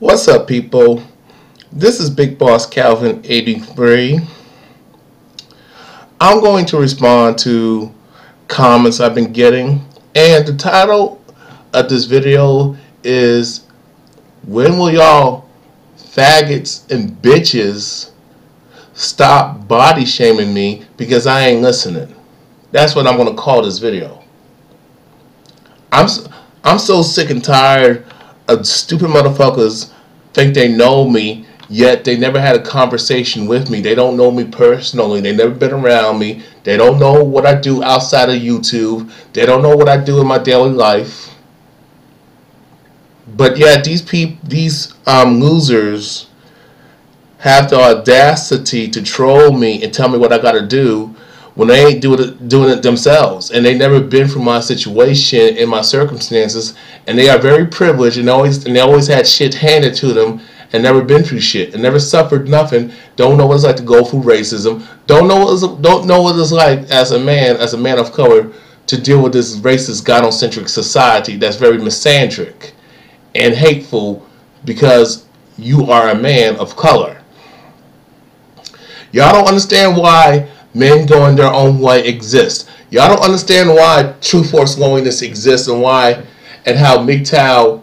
What's up, people? This is Big Boss Calvin 83. I'm going to respond to comments I've been getting, and the title of this video is "When will y'all faggots and bitches stop body shaming me because I ain't listening?" That's what I'm going to call this video. I'm so sick and tired of stupid motherfuckers think they know me, yet they never had a conversation with me. They don't know me personally. They never been around me. They don't know what I do outside of YouTube. They don't know what I do in my daily life. But yeah, these losers have the audacity to troll me and tell me what I gotta do when they ain't doing it themselves, and they never been through my situation and my circumstances, and they are very privileged and they always had shit handed to them and never been through shit and never suffered nothing. Don't know what it's like to go through racism. Don't know what it's like as a man of color to deal with this racist, gynocentric society that's very misandric and hateful because you are a man of color. Y'all don't understand why men going their own way exist. Y'all don't understand why True Force Loneliness exists and how MGTOW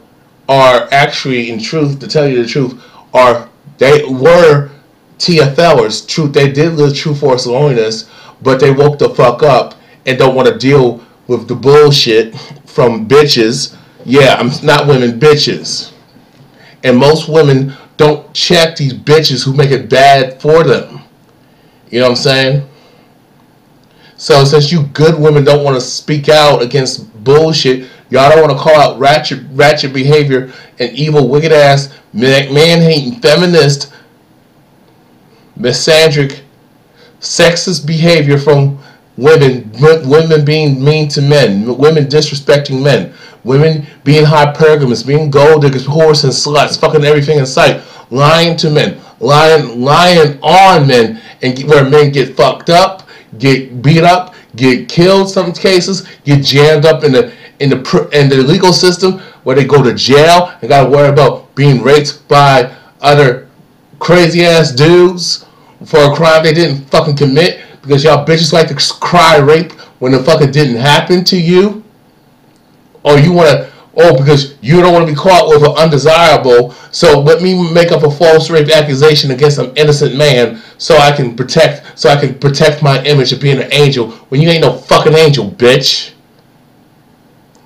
are actually, in truth, to tell you the truth, they were TFLers. Truth, they did live True Force Loneliness, but they woke the fuck up and don't want to deal with the bullshit from bitches. Yeah, I'm not women, bitches. And most women don't check these bitches who make it bad for them. You know what I'm saying? So since you good women don't want to speak out against bullshit, y'all don't want to call out ratchet behavior and evil, wicked ass, man-hating, feminist, misandric, sexist behavior from women being mean to men, women disrespecting men, women being hypergamous, being gold diggers, whores and sluts, fucking everything in sight, lying to men, lying on men, and where men get fucked up, get beat up, get killed. Some cases get jammed up in the legal system where they go to jail and gotta worry about being raped by other crazy ass dudes for a crime they didn't fucking commit because y'all bitches like to cry rape when the fucking didn't happen to you, or you wanna. Oh, because you don't want to be caught with an undesirable, so let me make up a false rape accusation against an innocent man so I can protect my image of being an angel when you ain't no fucking angel, bitch.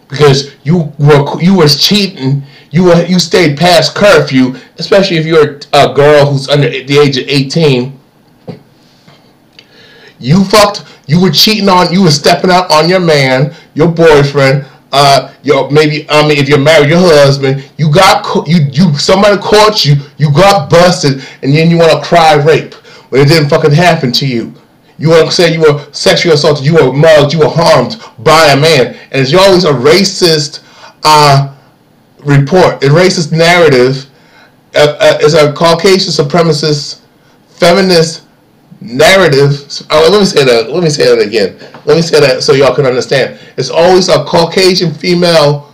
Because you was cheating, you stayed past curfew, especially if you're a girl who's under the age of 18. You were cheating on, you were stepping out on your man, your boyfriend. If you're married, your husband, somebody caught you, you got busted, and then you want to cry rape when it didn't fucking happen to you. You want to say you were sexually assaulted, you were mugged, you were harmed by a man, and it's always a racist report, a racist narrative. It's a Caucasian supremacist, feminist narrative. Let me say that again. Let me say that so y'all can understand. It's always a Caucasian female.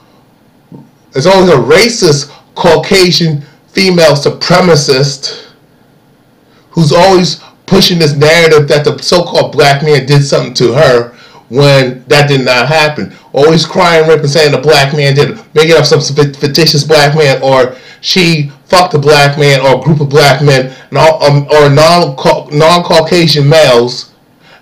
It's always a racist Caucasian female supremacist who's always pushing this narrative that the so-called black man did something to her when that did not happen. Always crying, ripping, saying the black man did it, making up some fictitious black man, or she fucked a black man or a group of black men, or non-Caucasian males,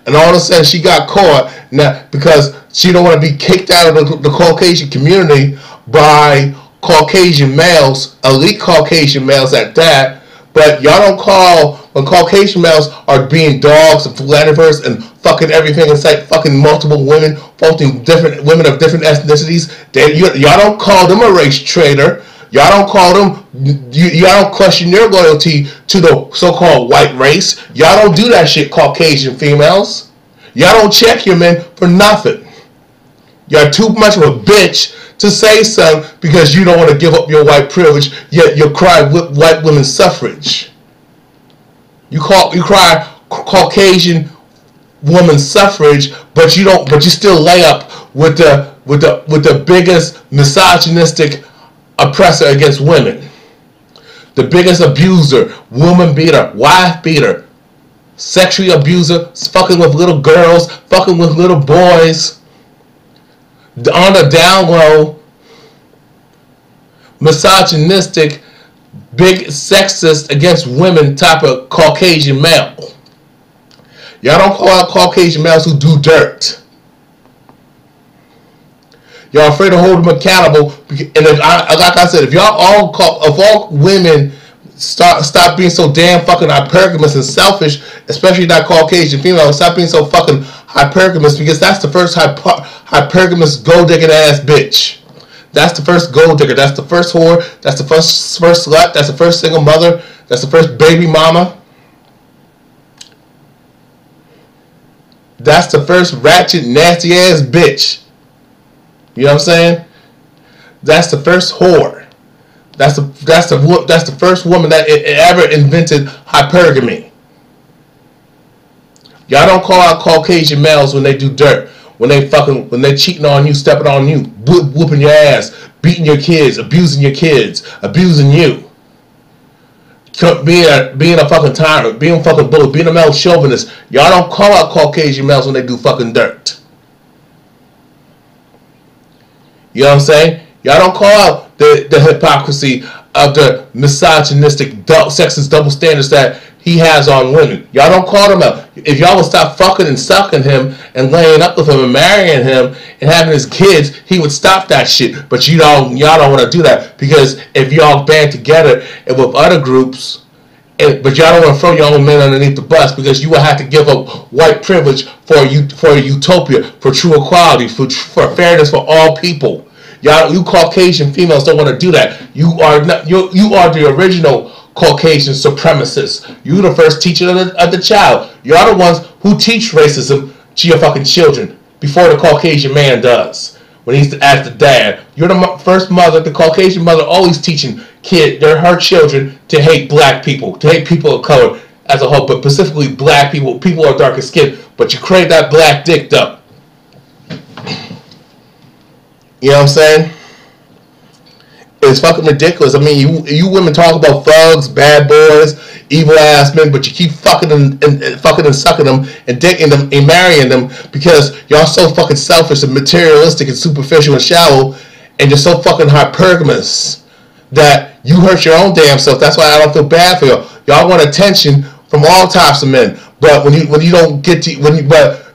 and all of a sudden she got caught now because she don't want to be kicked out of the Caucasian community by Caucasian males, elite Caucasian males at that. But y'all don't call when Caucasian males are being dogs and philanderopers and fucking everything in sight, fucking multiple women, fucking different women of different ethnicities. Y'all don't call them a race traitor. Y'all don't call them. Y'all don't question their loyalty to the so-called white race. Y'all don't do that shit, Caucasian females. Y'all don't check your men for nothing. You're too much of a bitch to say something because you don't want to give up your white privilege, yet you cry white women's suffrage. You cry Caucasian women's suffrage, but you still lay up with the biggest misogynistic oppressor against women. the biggest abuser, woman beater, wife beater, sexually abuser, fucking with little girls, fucking with little boys, on the down low, misogynistic, big sexist against women type of Caucasian male. Y'all don't call out Caucasian males who do dirt. Y'all afraid to hold them accountable. And if like I said, if all women stop being so damn fucking hypergamous and selfish, especially that Caucasian female, stop being so fucking hypergamous, because that's the first hypergamous gold digging ass bitch. That's the first gold digger. That's the first whore. That's the first slut. That's the first single mother. That's the first baby mama. That's the first ratchet, nasty ass bitch. You know what I'm saying? That's the first whore. That's the first woman that ever invented hypergamy. Y'all don't call out Caucasian males when they do dirt. When they cheating on you, stepping on you, whooping your ass, beating your kids, abusing you. Being a fucking tyrant, being a fucking bully, being a male chauvinist. Y'all don't call out Caucasian males when they do fucking dirt. You know what I'm saying? Y'all don't call out the hypocrisy of the misogynistic, sexist double standards that he has on women. Y'all don't call them out. If y'all would stop fucking and sucking him and laying up with him and marrying him and having his kids, he would stop that shit. But y'all don't want to do that, because if y'all band together and with other groups, but y'all don't want to throw your own men underneath the bus, because you will have to give up white privilege for a utopia, for true equality, for fairness for all people. You Caucasian females don't want to do that. You are the original Caucasian supremacists. You the first teacher of the child. You are the ones who teach racism to your fucking children before the Caucasian man does. When he's as the dad, you're the first mother. The Caucasian mother always teaching her children to hate black people, to hate people of color as a whole, but specifically black people. People are darker skinned, but you crave that black dick though. You know what I'm saying? It's fucking ridiculous. I mean, you women talk about thugs, bad boys, evil ass men, but you keep fucking and sucking them and dating them and marrying them because y'all so fucking selfish and materialistic and superficial and shallow, and you're so fucking hypergamous that you hurt your own damn self. That's why I don't feel bad for y'all. Y'all want attention from all types of men, but when you don't get to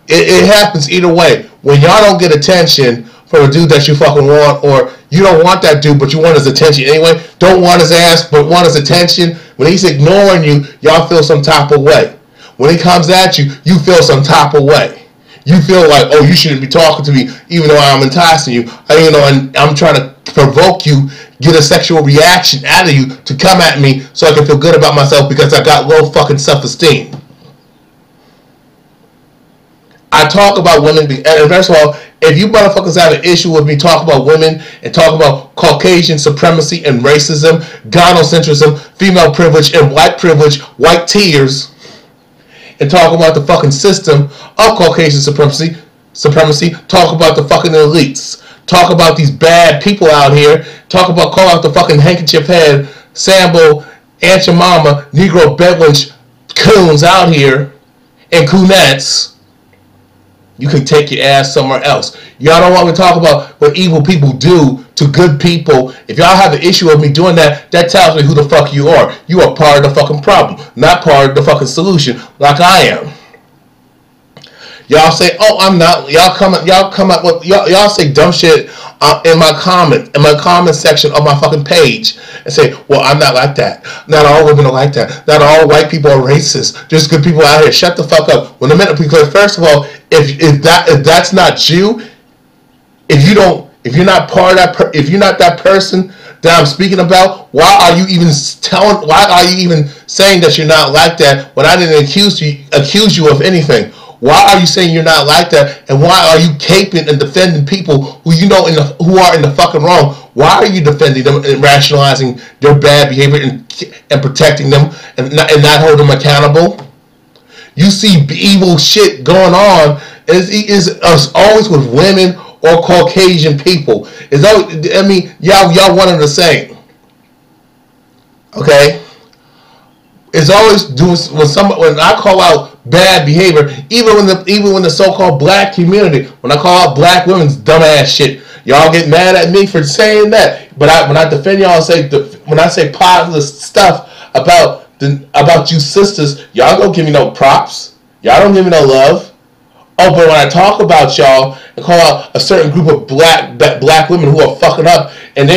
it happens either way. When y'all don't get attention from a dude that you fucking want, or you don't want that dude, but you want his attention anyway. Don't want his ass, but want his attention. When he's ignoring you, y'all feel some type of way. When he comes at you, you feel some type of way. You feel like, oh, you shouldn't be talking to me, even though I'm enticing you. And I'm trying to provoke you, get a sexual reaction out of you to come at me so I can feel good about myself because I got low fucking self-esteem. I talk about women, and first of all, if you motherfuckers have an issue with me talking about women and talk about Caucasian supremacy and racism, gynocentrism, female privilege and white privilege, white tears, and talk about the fucking system of Caucasian supremacy, talk about the fucking elites, talk about these bad people out here, call out the fucking handkerchief head, Sambo, Aunt Your Mama, Negro Bedouin coons out here, and coonettes. You can take your ass somewhere else. Y'all don't want me to talk about what evil people do to good people. If y'all have an issue with me doing that, that tells me who the fuck you are. You are part of the fucking problem, not part of the fucking solution, like I am. Y'all say, oh, I'm not. Y'all come up with y'all say dumb shit in my comment section of my fucking page and say, well, I'm not like that. Not all women are like that. Not all white people are racist. There's good people out here. Shut the fuck up. Because first of all, if that's not you, if you're not part of that, if you're not that person that I'm speaking about, why are you even saying that you're not like that when I didn't accuse you of anything? Why are you saying you're not like that? And why are you caping and defending people who you know who are in the fucking wrong? Why are you defending them and rationalizing their bad behavior and protecting them and not holding them accountable? You see evil shit going on. Is always with women or Caucasian people. Y'all one and the same. Okay, it's always doing when I call out bad behavior, even when the so-called black community, when I call out black women's dumbass shit, y'all get mad at me for saying that. But when I defend y'all, when I say positive stuff about you sisters, y'all don't give me no props. Y'all don't give me no love. Oh, but when I talk about y'all and call out a certain group of black women who are fucking up, and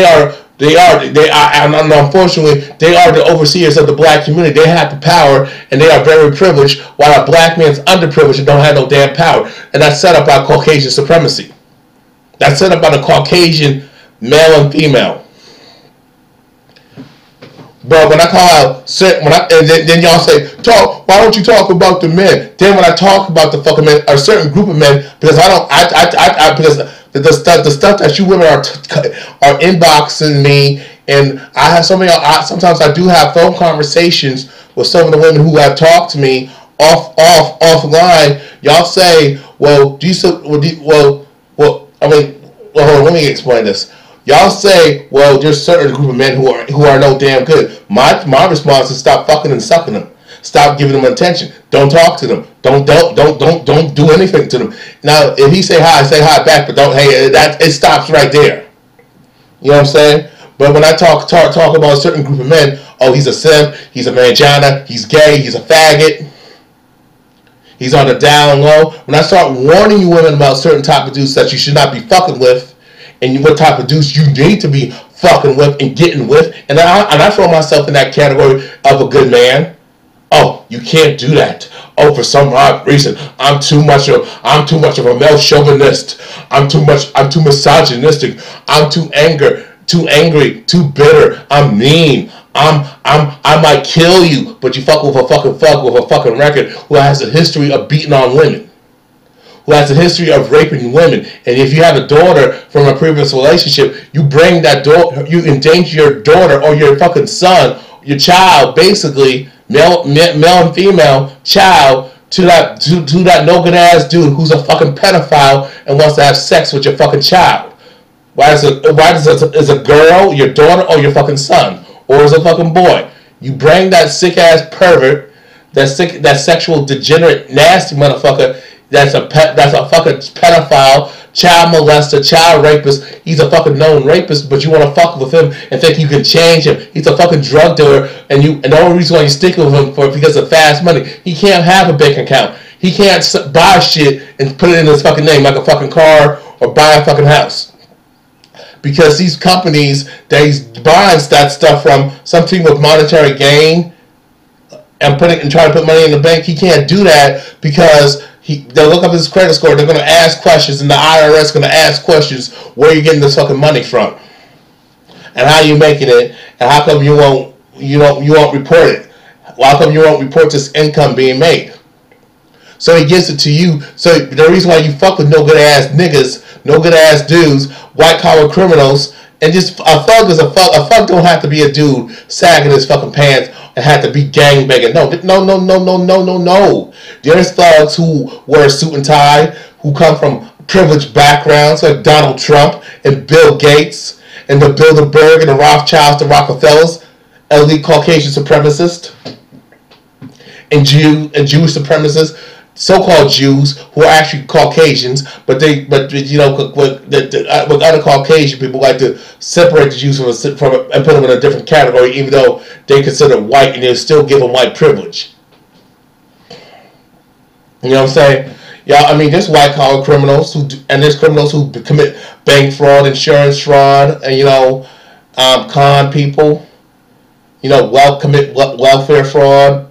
and unfortunately, they are the overseers of the black community. They have the power, and they are very privileged, while a black man's underprivileged and don't have no damn power. And that's set up by Caucasian supremacy. That's set up by the Caucasian male and female. But when I call out, then y'all say, "Talk. Why don't you talk about the men?" Then when I talk about the fucking men, a certain group of men, because because the stuff that you women are inboxing me, and I have some of y'all. Sometimes I do have phone conversations with some of the women who have talked to me offline. Y'all say, "Well, hold on, let me explain this." Y'all say, well, there's a certain group of men who are no damn good. My response is stop fucking and sucking them. Stop giving them attention. Don't talk to them. Don't do anything to them. Now, if he say hi, say hi back, but don't. Hey, it stops right there. You know what I'm saying? But when I talk about a certain group of men, oh, he's a simp, he's a mangina, he's gay, he's a faggot, he's on the down low. When I start warning you women about certain type of dudes that you should not be fucking with, and what type of dudes you need to be fucking with and getting with, and I throw myself in that category of a good man. Oh, you can't do that. Oh, for some odd reason, I'm too much of a male chauvinist. I'm too misogynistic. I'm too angry, too bitter. I'm mean. I might kill you, but you fuck with a fucking record who has a history of beating on women, who has a history of raping women. And if you have a daughter from a previous relationship, you bring that daughter, you endanger your daughter or your fucking son, your child, basically, male and female child, to that no good ass dude who's a fucking pedophile and wants to have sex with your fucking child. Why is a girl your daughter or your fucking son, or is a fucking boy? You bring that sick ass pervert, that sexual degenerate nasty motherfucker. That's a fucking pedophile, child molester, child rapist. He's a fucking known rapist, but you want to fuck with him and think you can change him. He's a fucking drug dealer, and the only reason why you stick with him because of fast money. He can't have a bank account. He can't buy shit and put it in his fucking name like a fucking car or buy a fucking house. Because these companies that he's buying that stuff from, something with monetary gain, and trying to put money in the bank, he can't do that because they'll look up his credit score. They're going to ask questions, and the IRS is going to ask questions: where are you getting this fucking money from, and how are you making it, and how come you won't report it? How come you won't report this income being made? So he gives it to you. So the reason why you fuck with no good ass niggas, no good ass dudes, white collar criminals, and just a thug is a fuck. A fuck don't have to be a dude sagging his fucking pants and have to be gangbanging. No. There's thugs who wear a suit and tie, who come from privileged backgrounds like Donald Trump and Bill Gates and the Bilderberg and the Rothschilds, the Rockefellers, elite Caucasian supremacists, and Jewish supremacists, so-called Jews who are actually Caucasians, but with other Caucasian people like to separate the Jews from and put them in a different category, even though they consider white, and they still give them white privilege. You know what I'm saying? Yeah, I mean, there's white collar criminals and there's criminals who commit bank fraud, insurance fraud, and con people. Commit welfare fraud.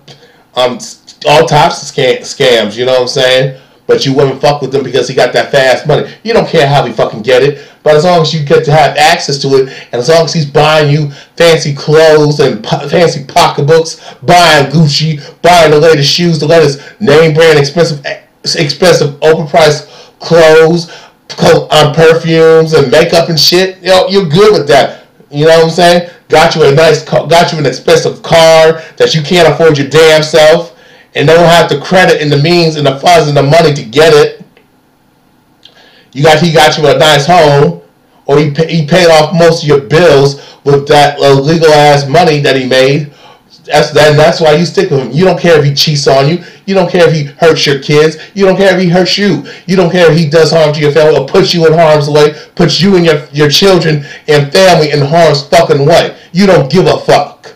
All types of scams, you know what I'm saying? But you wouldn't fuck with him because he got that fast money. You don't care how he fucking get it, but as long as you get to have access to it, and as long as he's buying you fancy clothes and fancy pocketbooks, buying Gucci, buying the latest shoes, the latest name brand, expensive overpriced clothes, perfumes and makeup and shit, you're good with that. You know what I'm saying? Got you an expensive car that you can't afford your damn self, and don't have the credit and the means and the funds and the money to get it. He got you a nice home, or he paid off most of your bills with that illegal ass money that he made. That's why you stick with him. You don't care if he cheats on you. You don't care if he hurts your kids. You don't care if he hurts you. You don't care if he does harm to your family or puts you in harm's way, puts you and your children and family in harm's fucking way. You don't give a fuck.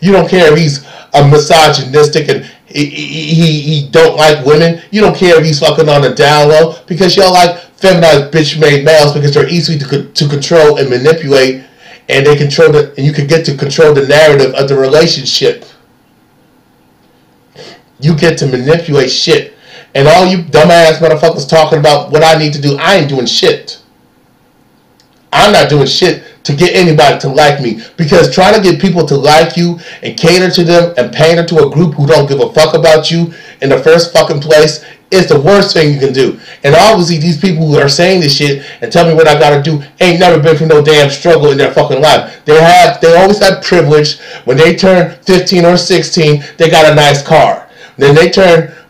You don't care if he's a misogynistic and he don't like women. You don't care if he's fucking on the down low, because y'all like feminized bitch-made males because they're easy to control and manipulate, and they control and you can get to control the narrative of the relationship. You get to manipulate shit. And all you dumbass motherfuckers talking about what I need to do, I ain't doing shit. I'm not doing shit to get anybody to like me, because trying to get people to like you and cater to them and pander to a group who don't give a fuck about you in the first fucking place is the worst thing you can do. And obviously these people who are saying this shit and tell me what I gotta do ain't never been through no damn struggle in their fucking life. They always had privilege. When they turn 15 or 16, they got a nice car. Then they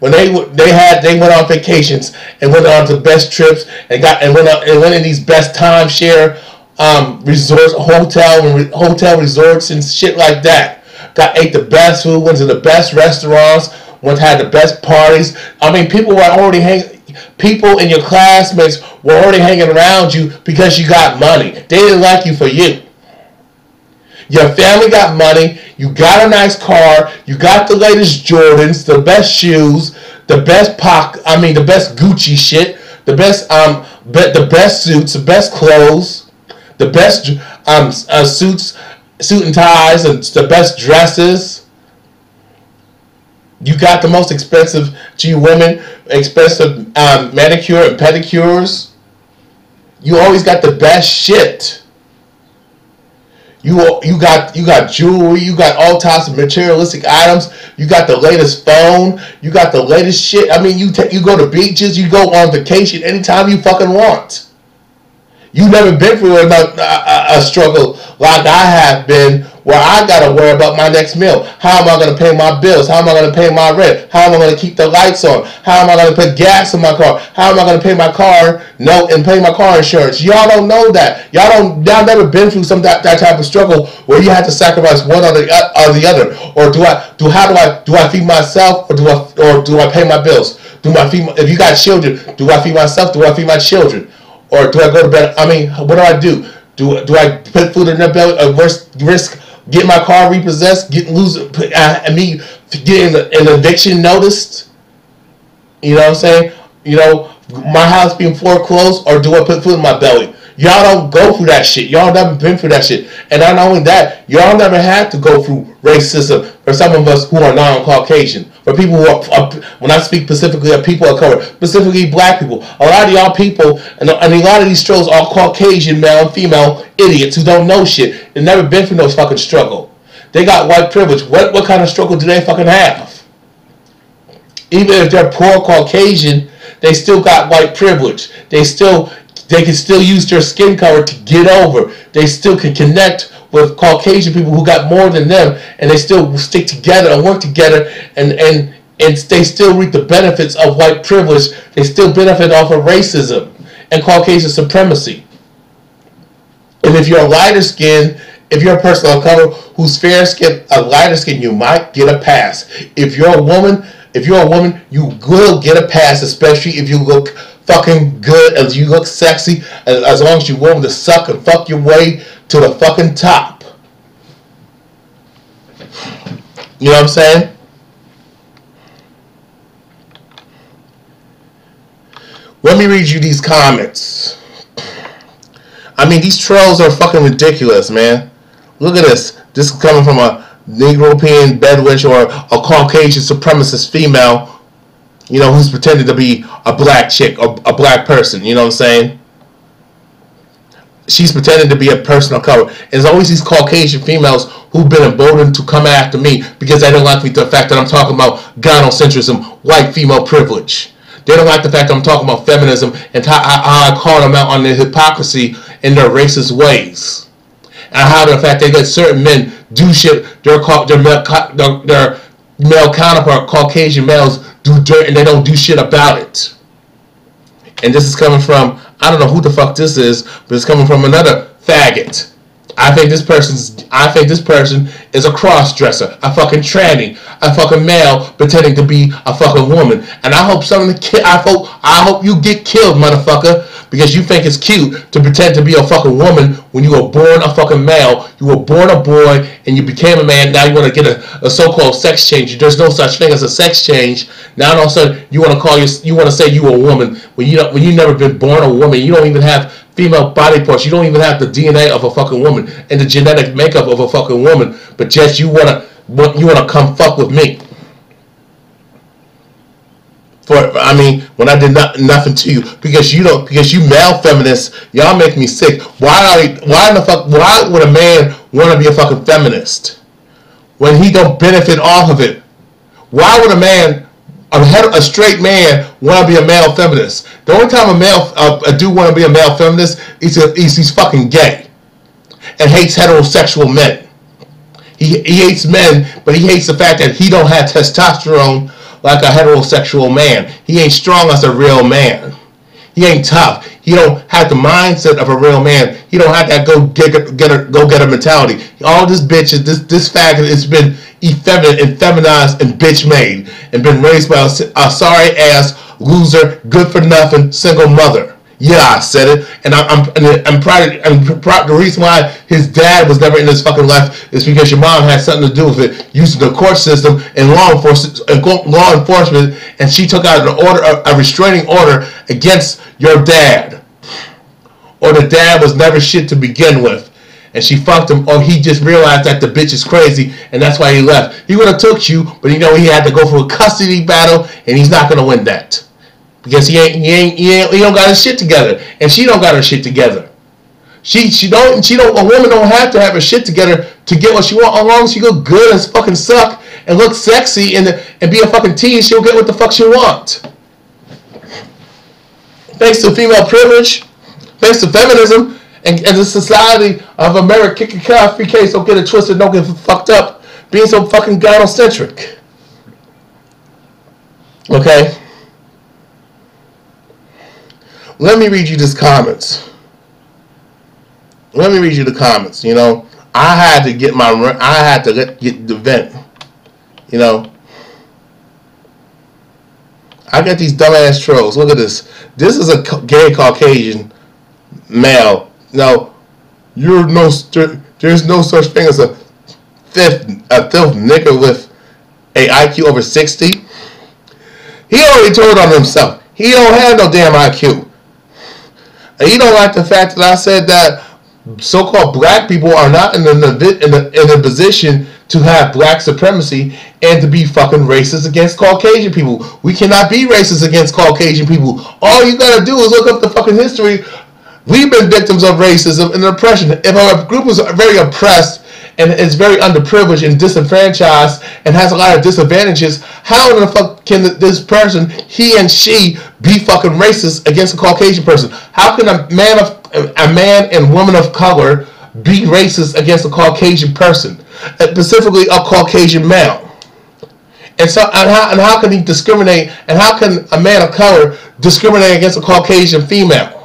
went on vacations and went on to best trips and went in these best timeshare resorts, hotel resorts and shit like that. Ate the best food, went to the best restaurants, had the best parties. I mean, people in your classmates were already hanging around you because you got money. They didn't like you for you. Your family got money. You got a nice car. You got the latest Jordans, the best shoes, the best Gucci shit, the best suits, the best clothes, the best suit and ties, and the best dresses. You got the most expensive expensive manicure and pedicures. You always got the best shit. You got jewelry, you got all types of materialistic items, you got the latest phone, you got the latest shit. I mean, you go to beaches, you go on vacation anytime you fucking want. You never been through a struggle like I have been, where I gotta worry about my next meal. How am I gonna pay my bills? How am I gonna pay my rent? How am I gonna keep the lights on? How am I gonna put gas in my car? How am I gonna pay my car note and pay my car insurance? Y'all don't know that. Y'all never been through that type of struggle where you have to sacrifice one or the other. Or do I feed myself, or do I pay my bills? If you got children, do I feed myself? Do I feed my children? Or do I go to bed? I mean, what do? Do I put food in their belly? Risk getting my car repossessed? Getting an eviction noticed? You know what I'm saying? You know, my house being foreclosed, or do I put food in my belly? Y'all don't go through that shit. Y'all never been through that shit. And not only that, y'all never had to go through racism for some of us who are non-Caucasian. For people who are, when I speak specifically of people of color, specifically black people, a lot of y'all people, and a lot of these strolls are Caucasian male and female idiots who don't know shit. They've never been through no fucking struggle. They got white privilege. What kind of struggle do they fucking have? Even if they're poor Caucasian, they still got white privilege. They can still use their skin color to get over. They still can connect with Caucasian people who got more than them, and they still stick together and work together, and they still reap the benefits of white privilege. They still benefit off of racism and Caucasian supremacy. And if you're a lighter skin, if you're a person of color who's fair skin, a lighter skin, you might get a pass. If you're a woman, you will get a pass, especially if you look fucking good, as you look sexy, as long as you're willing to suck and fuck your way to the fucking top. You know what I'm saying? Let me read you these comments. I mean, these trolls are fucking ridiculous, man. Look at this. This is coming from a European Bedouin or a Caucasian supremacist female, you know, who's pretending to be a black chick or a black person. You know what I'm saying? She's pretending to be a person of color. And there's always these Caucasian females who've been emboldened to come after me because they don't like me, the fact that I'm talking about gynocentrism, white female privilege. They don't like the fact that I'm talking about feminism and how I call them out on their hypocrisy in their racist ways. And how the fact they let certain men do shit, their male counterpart, Caucasian males, do dirt and they don't do shit about it. And this is coming from I don't know who the fuck this is, but it's coming from another faggot. I think this person is a cross-dresser, a fucking tranny, a fucking male pretending to be a fucking woman. And I hope I hope you get killed, motherfucker, because you think it's cute to pretend to be a fucking woman when you were born a fucking male. You were born a boy and you became a man. Now you want to get a so-called sex change. There's no such thing as a sex change. Now all of a sudden you want to say you a woman when you never been born a woman. You don't even have female body parts. You don't even have the DNA of a fucking woman and the genetic makeup of a fucking woman. But just you wanna come fuck with me. When I did nothing to you, because you male feminists, y'all make me sick. Why would a man want to be a fucking feminist when he don't benefit off of it? Why would a straight man want to be a male feminist? The only time a dude want to be a male feminist is he's fucking gay and hates heterosexual men. He hates men, but he hates the fact that he don't have testosterone like a heterosexual man. He ain't strong as a real man. He ain't tough. He don't have the mindset of a real man. He don't have that go get a mentality. All this bitch this faggot has been effeminate and feminized and bitch made and been raised by a sorry ass loser, good for nothing single mother. Yeah, I said it, and I'm proud. The reason why his dad was never in his fucking life is because your mom had something to do with it, using the court system and law enforcement, and she took out a restraining order against your dad, or the dad was never shit to begin with, and she fucked him, or he just realized that the bitch is crazy, and that's why he left. He would have took you, but he had to go for a custody battle, and he's not gonna win that. Because he don't got his shit together, and she don't got her shit together. A woman don't have to have her shit together to get what she want. As long as she look good and fucking suck and look sexy and be a fucking tease, she'll get what the fuck she want. Thanks to female privilege, thanks to feminism, and the society of America kicking coffee case. Don't get it twisted. Don't get fucked up. Being so fucking gynocentric. Okay. Let me read you these comments. Let me read you the comments. I had to get the vent. I got these dumbass trolls. Look at this. This is a gay Caucasian male. Now, there's no such thing as a filth nigger with a IQ over 60. He already told on himself. He don't have no damn IQ. And you don't like the fact that I said that so-called black people are not in a position to have black supremacy and to be fucking racist against Caucasian people. We cannot be racist against Caucasian people. All you gotta do is look up the fucking history. We've been victims of racism and oppression. If a group is very oppressed and is very underprivileged and disenfranchised and has a lot of disadvantages, how in the fuck can this person, he and she, be fucking racist against a Caucasian person? How can a man and woman of color be racist against a Caucasian person, specifically a Caucasian male? And how can he discriminate? And how can a man of color discriminate against a Caucasian female?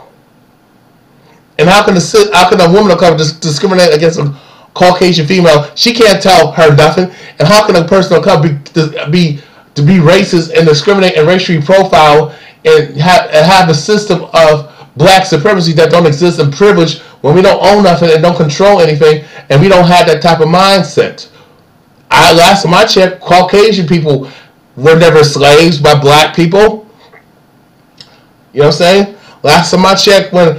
And how can a woman of color discriminate against a Caucasian female? She can't tell her nothing. And how can a person of color be racist and discriminate and racially profile and have a system of black supremacy that don't exist in privilege when we don't own nothing and don't control anything and we don't have that type of mindset? Last time I checked, Caucasian people were never slaves by black people. You know what I'm saying? Last time I checked, when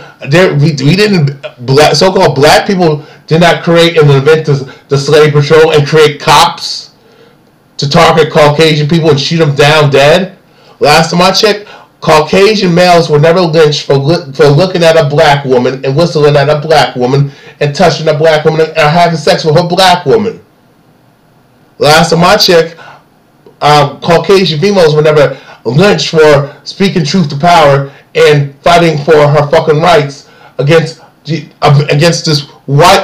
so-called black people did not create and invent the slave patrol and create cops to target Caucasian people and shoot them down dead. Last time I checked, Caucasian males were never lynched for looking at a black woman and whistling at a black woman and touching a black woman and having sex with a black woman. Last time I checked, Caucasian females were never lynched for speaking truth to power and fighting for her fucking rights against this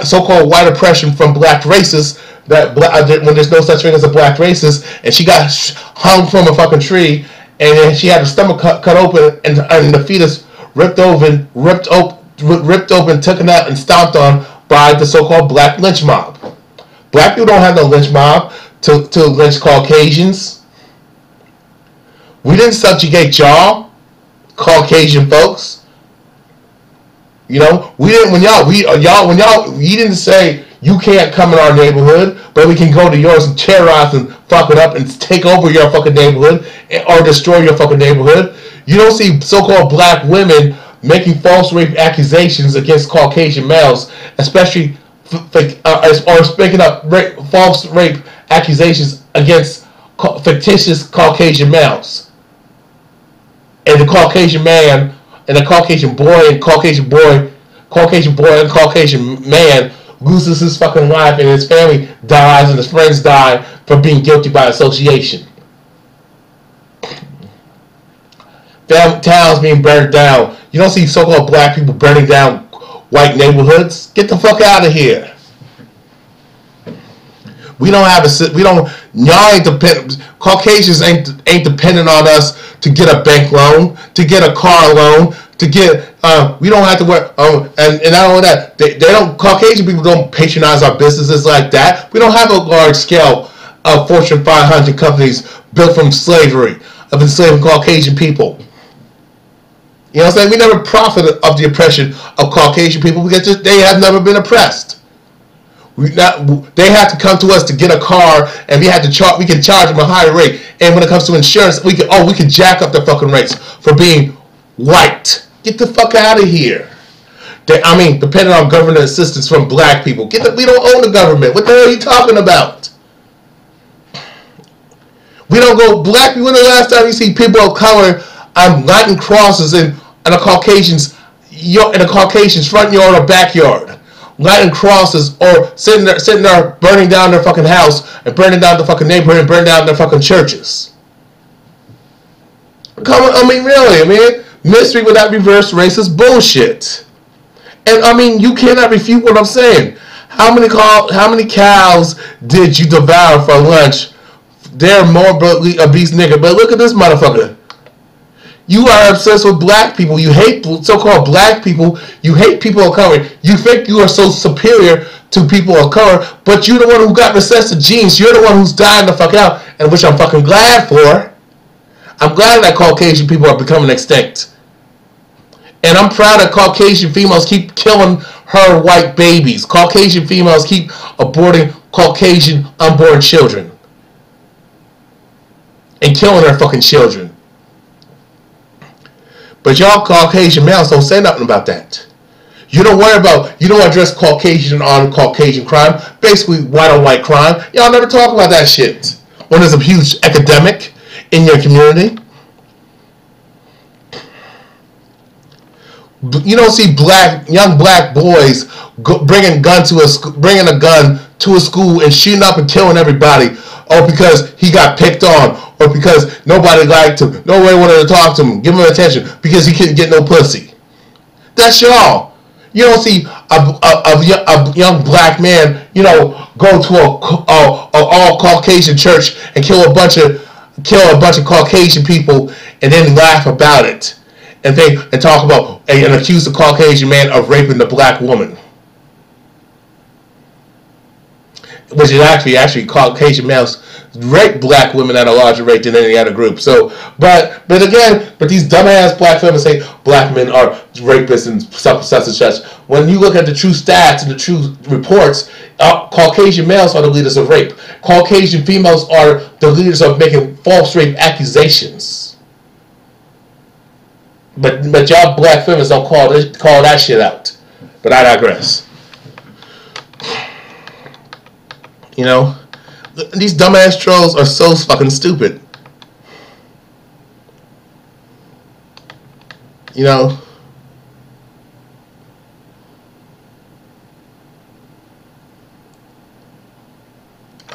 so-called white oppression from black racists. When there's no such thing as a black racist, and she got hung from a fucking tree, and then she had her stomach cut open, and the fetus ripped open, taken out, and stomped on by the so-called black lynch mob. Black people don't have no lynch mob to lynch Caucasians. We didn't subjugate y'all, Caucasian folks. You know, we didn't we didn't say you can't come in our neighborhood, but we can go to yours and terrorize and fuck it up and take over your fucking neighborhood or destroy your fucking neighborhood. You don't see so-called black women making false rape accusations against Caucasian males, especially or speaking up false rape accusations against fictitious Caucasian males. And the Caucasian man and the Caucasian boy and Caucasian man loses his fucking life and his family dies and his friends die for being guilty by association. Towns being burned down. You don't see so-called black people burning down white neighborhoods. Get the fuck out of here. Y'all ain't dependent. Caucasians ain't dependent on us to get a bank loan, to get a car loan, to get. We don't have to work. And not only that, they don't. Caucasian people don't patronize our businesses like that. We don't have a large scale of Fortune 500 companies built from slavery of enslaving Caucasian people. You know what I'm saying? We never profited of the oppression of Caucasian people because they have never been oppressed. They have to come to us to get a car, and we can charge them a higher rate. And when it comes to insurance, we can jack up the fucking rates for being white. Get the fuck out of here. Depending on government assistance from black people. We don't own the government. What the hell are you talking about? We don't go black people. When the last time you see people of color lighting crosses in a Caucasian's front yard or backyard, lighting crosses, or sitting there burning down their fucking house and burning down the fucking neighborhood and burning down their fucking churches? Really, mystery without reverse racist bullshit. And you cannot refute what I'm saying. How many cows did you devour for lunch? They're more obese nigga. But look at this motherfucker. You are obsessed with black people. You hate so-called black people. You hate people of color. You think you are so superior to people of color, but you're the one who got recessive genes. You're the one who's dying the fuck out, and which I'm fucking glad for. I'm glad that Caucasian people are becoming extinct. And I'm proud that Caucasian females keep killing her white babies. Caucasian females keep aborting Caucasian unborn children. And killing their fucking children. But y'all Caucasian males don't say nothing about that. You don't address Caucasian on Caucasian crime, basically white on white crime. Y'all never talk about that shit. When there's a huge epidemic in your community. You don't see young black boys bringing a gun to a school and shooting up and killing everybody, or because he got picked on, or because nobody liked him, nobody wanted to talk to him, give him attention, because he couldn't get no pussy. That's y'all. You don't see a young black man, go to a all Caucasian church and kill a bunch of Caucasian people and then laugh about it. And talk about and accuse the Caucasian man of raping the black woman, which is actually Caucasian males rape black women at a larger rate than any other group. So, but these dumbass black feminists say black men are rapists and such and such. When you look at the true stats and the true reports, Caucasian males are the leaders of rape. Caucasian females are the leaders of making false rape accusations. But y'all black feminists don't call that shit out. But I digress. These dumbass trolls are so fucking stupid. Alright,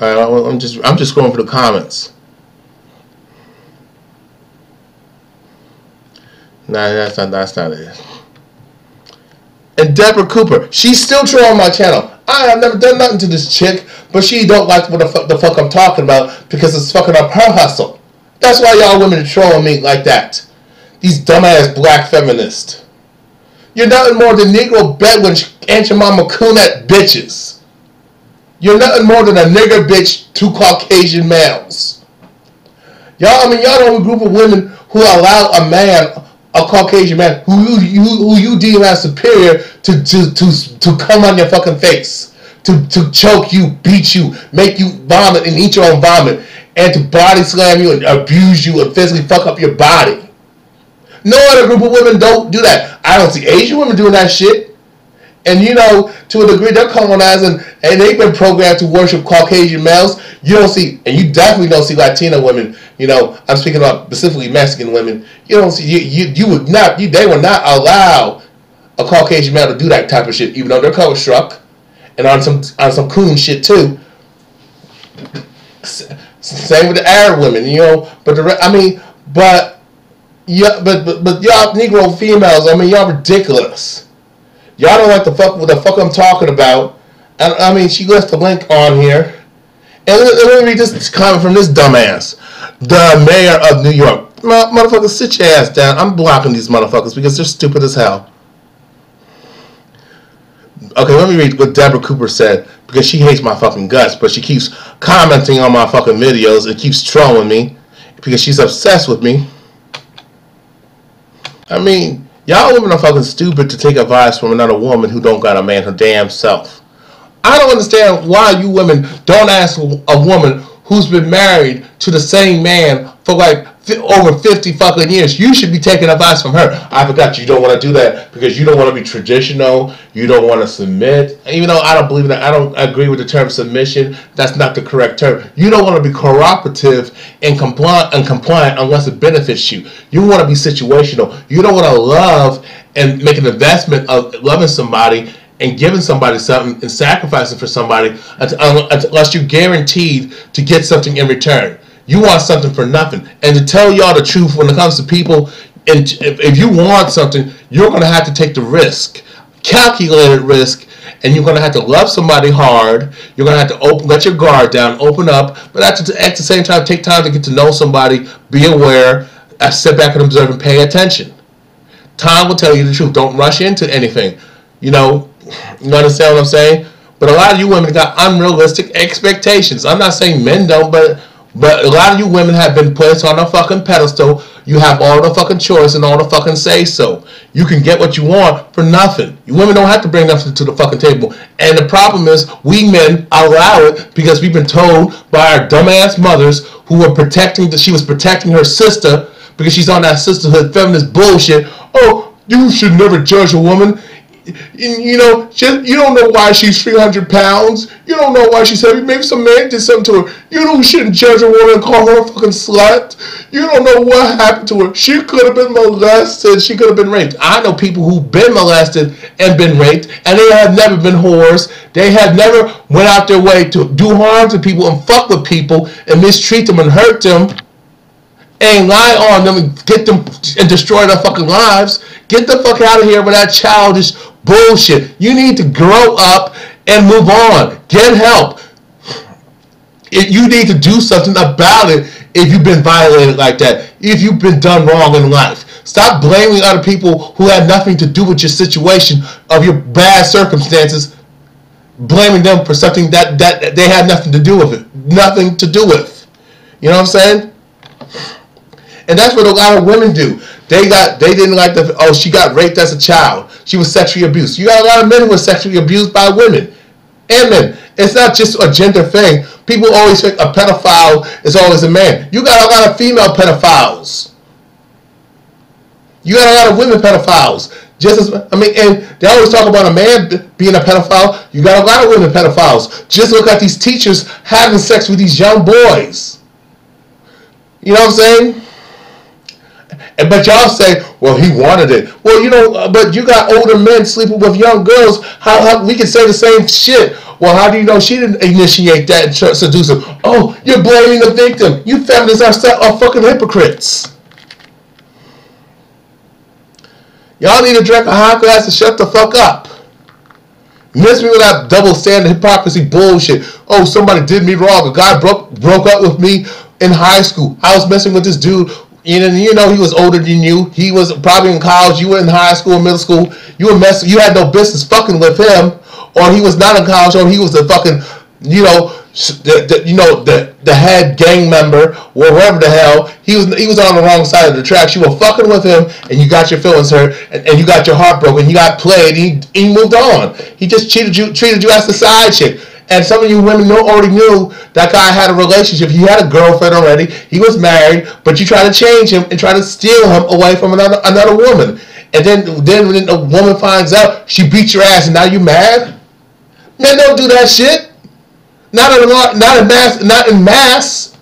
I'm just going for the comments. Nah, that's not it. And Deborah Cooper, she's still trolling my channel. I have never done nothing to this chick, but she don't like what the fuck I'm talking about because it's fucking up her hustle. That's why y'all women are trolling me like that. These dumbass black feminists. You're nothing more than Negro Bedouin Aunt your mama cunette bitches. You're nothing more than a nigger bitch to Caucasian males. Y'all know a group of women who allow a man, a Caucasian man, who you deem as superior to come on your fucking face, to choke you, beat you, make you vomit and eat your own vomit, and to body slam you and abuse you and physically fuck up your body. No other group of women don't do that. I don't see Asian women doing that shit. And to a degree, they're colonizing, and they've been programmed to worship Caucasian males. You don't see, and you definitely don't see Latino women. I'm speaking about specifically Mexican women. You don't see, you would not, they would not allow a Caucasian male to do that type of shit, even though they're color struck and on some coon shit too. Same with the Arab women, but y'all Negro females, y'all ridiculous. Y'all don't like what the fuck I'm talking about. And she left the link on here. And let me read this comment from this dumbass. The mayor of New York. Motherfucker, sit your ass down. I'm blocking these motherfuckers because they're stupid as hell. Okay, let me read what Deborah Cooper said, because she hates my fucking guts, but she keeps commenting on my fucking videos and keeps trolling me because she's obsessed with me. Y'all women are fucking stupid to take advice from another woman who don't got a man her damn self. I don't understand why you women don't ask a woman who's been married to the same man for like over 50 fucking years. You should be taking advice from her. I forgot you don't want to do that because you don't want to be traditional. You don't want to submit. Even though I don't believe in that, I don't agree with the term submission. That's not the correct term. You don't want to be cooperative and compliant unless it benefits you. You want to be situational. You don't want to love and make an investment of loving somebody and giving somebody something and sacrificing for somebody unless you're guaranteed to get something in return. You want something for nothing. And to tell y'all the truth, when it comes to people, and if you want something, you're going to have to take the risk, calculated risk, and you're going to have to love somebody hard. You're going to have to let your guard down, open up, but at the same time, take time to get to know somebody, be aware, sit back and observe and pay attention. Time will tell you the truth. Don't rush into anything. You understand what I'm saying? But a lot of you women got unrealistic expectations. I'm not saying men don't, but a lot of you women have been placed on a fucking pedestal. You have all the fucking choice and all the fucking say so. You can get what you want for nothing. You women don't have to bring nothing to the fucking table. And the problem is, we men allow it because we've been told by our dumbass mothers who were she was protecting her sister because she's on that sisterhood feminist bullshit. Oh, you should never judge a woman. You don't know why she's 300 pounds. You don't know why she's heavy. Maybe some man did something to her. You shouldn't judge a woman and call her a fucking slut. You don't know what happened to her. She could have been molested. She could have been raped. I know people who've been molested and been raped, and they have never been whores. They have never went out their way to do harm to people and fuck with people and mistreat them and hurt them and lie on them and get them and destroy their fucking lives. Get the fuck out of here with that childish bullshit. You need to grow up and move on. Get help. You need to do something about it if you've been violated like that. If you've been done wrong in life. Stop blaming other people who had nothing to do with your situation, of your bad circumstances. Blaming them for something that they had nothing to do with it. Nothing to do with. You know what I'm saying? And that's what a lot of women do. They didn't like she got raped as a child. She was sexually abused. You got a lot of men who were sexually abused by women. And men. It's not just a gender thing. People always think a pedophile is always a man. You got a lot of female pedophiles. You got a lot of women pedophiles. And they always talk about a man being a pedophile. You got a lot of women pedophiles. Just look at these teachers having sex with these young boys. You know what I'm saying? But y'all say, well, he wanted it. Well, but you got older men sleeping with young girls. How we can say the same shit? Well, how do you know she didn't initiate that and seduce him? Oh, you're blaming the victim. You feminists are fucking hypocrites. Y'all need to drink a hot glass and shut the fuck up. Miss me with that double standard hypocrisy bullshit. Oh, somebody did me wrong. A guy broke up with me in high school. I was messing with this dude You know he was older than you. He was probably in college. You were in high school, middle school. You had no business fucking with him, or he was not in college, or he was the fucking, the head gang member, or whatever the hell. He was on the wrong side of the tracks. You were fucking with him, and you got your feelings hurt, and you got your heart broken. You got played. And he moved on. He just treated you as the side chick. And some of you women already knew that guy had a relationship. He had a girlfriend already. He was married, but you try to change him and try to steal him away from another woman. And then when a woman finds out, she beats your ass, and now you mad? Man, don't do that shit. Not in mass.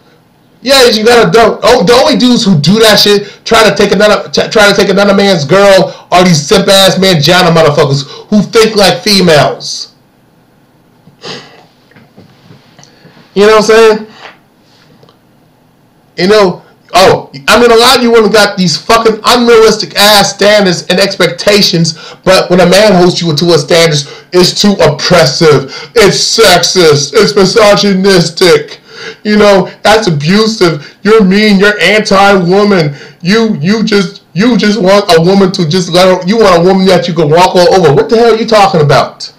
Yeah, you gotta don't. Oh, the only dudes who do that shit try to take another man's girl are these simp ass manjana motherfuckers who think like females. You know what I'm saying? A lot of you women got these fucking unrealistic ass standards and expectations, but when a man holds you to a standards, it's too oppressive, it's sexist, it's misogynistic, that's abusive, you're mean, you're anti-woman, you just want a woman to just you want a woman that you can walk all over. What the hell are you talking about?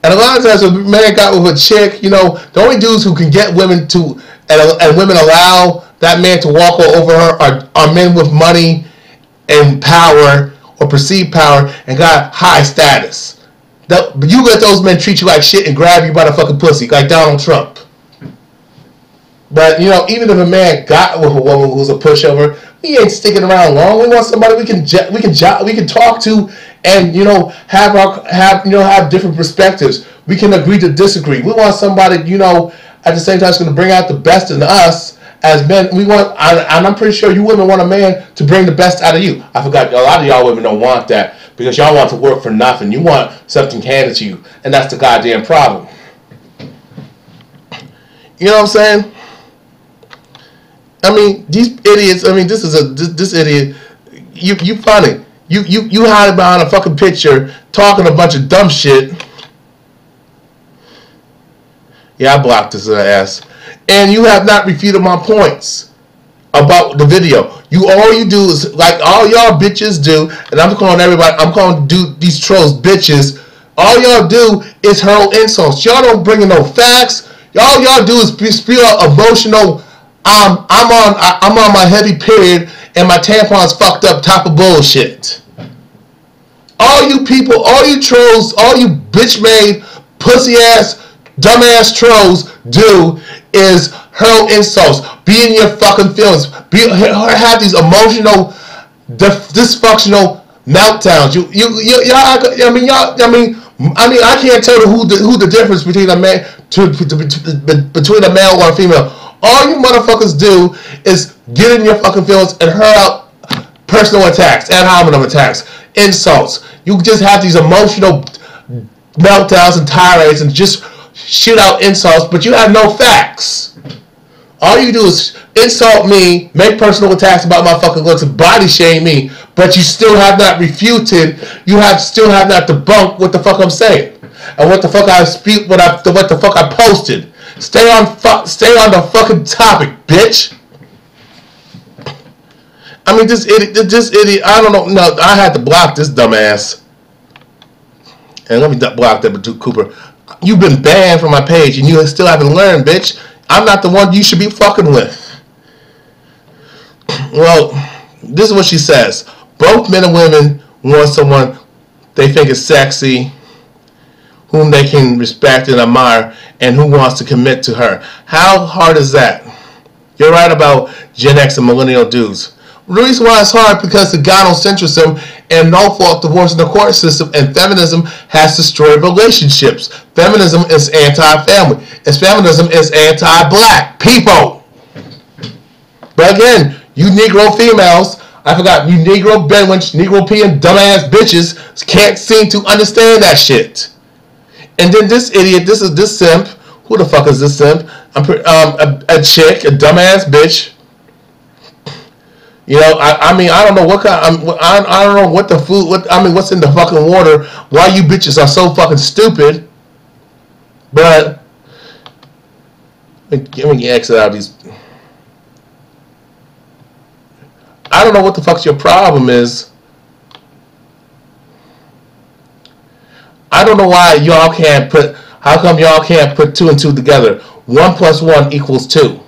And a lot of times, when a man got with a chick, the only dudes who can get women to, and women allow that man to walk all over her are men with money and power or perceived power and got high status. You let those men treat you like shit and grab you by the fucking pussy like Donald Trump. But even if a man got with a woman who's a pushover, he ain't sticking around long. We want somebody we can talk to, and have different perspectives. We can agree to disagree. We want somebody at the same time is going to bring out the best in us as men. And I'm pretty sure you women want a man to bring the best out of you. I forgot, a lot of y'all women don't want that because y'all want to work for nothing. You want something handed to you, and that's the goddamn problem. You know what I'm saying? These idiots. This idiot. You funny. You hide behind a fucking picture talking a bunch of dumb shit. Yeah, I blocked this ass. And you have not refuted my points about the video. All you do is, like all y'all bitches do, and I'm calling these trolls bitches. All y'all do is hurl insults. Y'all don't bring in no facts. All y'all do is spew out emotional, I'm on my heavy period and my tampon's fucked up type of bullshit. All you people, all you trolls, all you bitch made, pussy ass, dumbass trolls do is hurl insults, be in your fucking feelings, have these emotional, dysfunctional meltdowns. I can't tell who the difference between a man between a male or a female. All you motherfuckers do is get in your fucking feelings and hurl out personal attacks, ad hominem attacks, insults. You just have these emotional meltdowns and tirades and just shoot out insults, but you have no facts. All you do is insult me, make personal attacks about my fucking looks, and body shame me, but you still have not refuted, still have not debunked what the fuck I'm saying, and what the fuck I speak, what the fuck I posted. Stay on the fucking topic, bitch. This idiot, I don't know, no, I had to block this dumbass. And let me block that with Cooper. You've been banned from my page and you still haven't learned, bitch. I'm not the one you should be fucking with. Well, this is what she says. Both men and women want someone they think is sexy, whom they can respect and admire, and who wants to commit to her. How hard is that? You're right about Gen X and millennial dudes. The reason why it's hard because the gynocentrism and no-fault divorce in the court system and feminism has destroyed relationships. Feminism is anti-family. Feminism is anti-black people. But again, you Negro females, I forgot, you Negro bedwench, Negro peeing dumbass bitches can't seem to understand that shit. And then this idiot, this simp, who the fuck is this simp? A chick, a dumbass bitch. I don't know what kind. I don't know what the food. What's in the fucking water? Why you bitches are so fucking stupid? But let me exit out these. I don't know what the fuck's your problem is. I don't know why y'all can't put. How come y'all can't put 2 and 2 together? 1 plus 1 equals 2. You know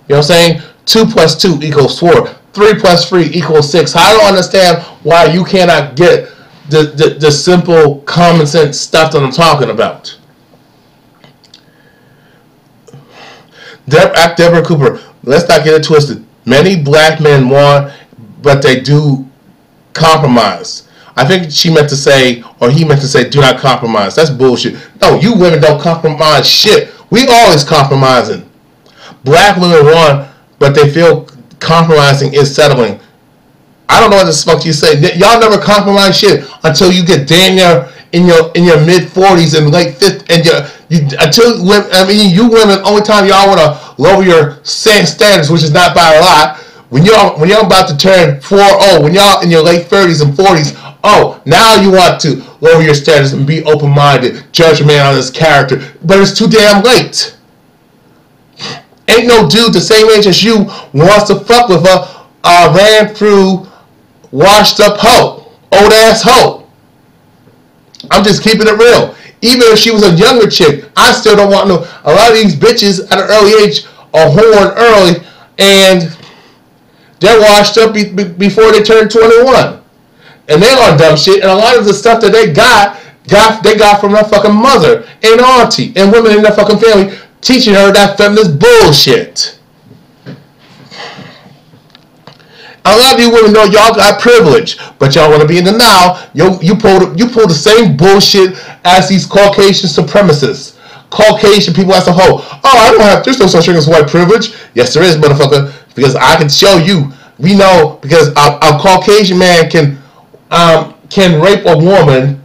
what I'm saying? 2 plus 2 equals 4. 3 plus 3 equals 6. I don't understand why you cannot get the simple common sense stuff that I'm talking about. Deborah Cooper, let's not get it twisted. Many black men want, but they do compromise. I think she meant to say, or he meant to say, do not compromise. That's bullshit. No, you women don't compromise shit. We always compromising. Black women want, but they feel compromising is settling. I don't know what the fuck you say. Y'all never compromise shit until you get damn near in your mid 40s and late 50s, and you women, only time y'all want to lower your standards, which is not by a lot. When y'all about to turn 40, when y'all in your late 30s and 40s, now you want to lower your standards and be open-minded, judge a man on his character, but it's too damn late. Ain't no dude the same age as you wants to fuck with a ran through, washed up hoe, old ass hoe. I'm just keeping it real. Even if she was a younger chick, I still don't want no. A lot of these bitches at an early age are horn early, and they're washed up before they turn 21, and they on dumb shit. And a lot of the stuff that they got from their fucking mother and auntie and women in their fucking family teaching her that feminist bullshit. A lot of you women know y'all got privilege, but y'all want to be in the now. You pull the same bullshit as these Caucasian supremacists, Caucasian people as a whole. There's no such thing as white privilege. Yes, there is, motherfucker, because I can show you. We know because a Caucasian man can rape a woman,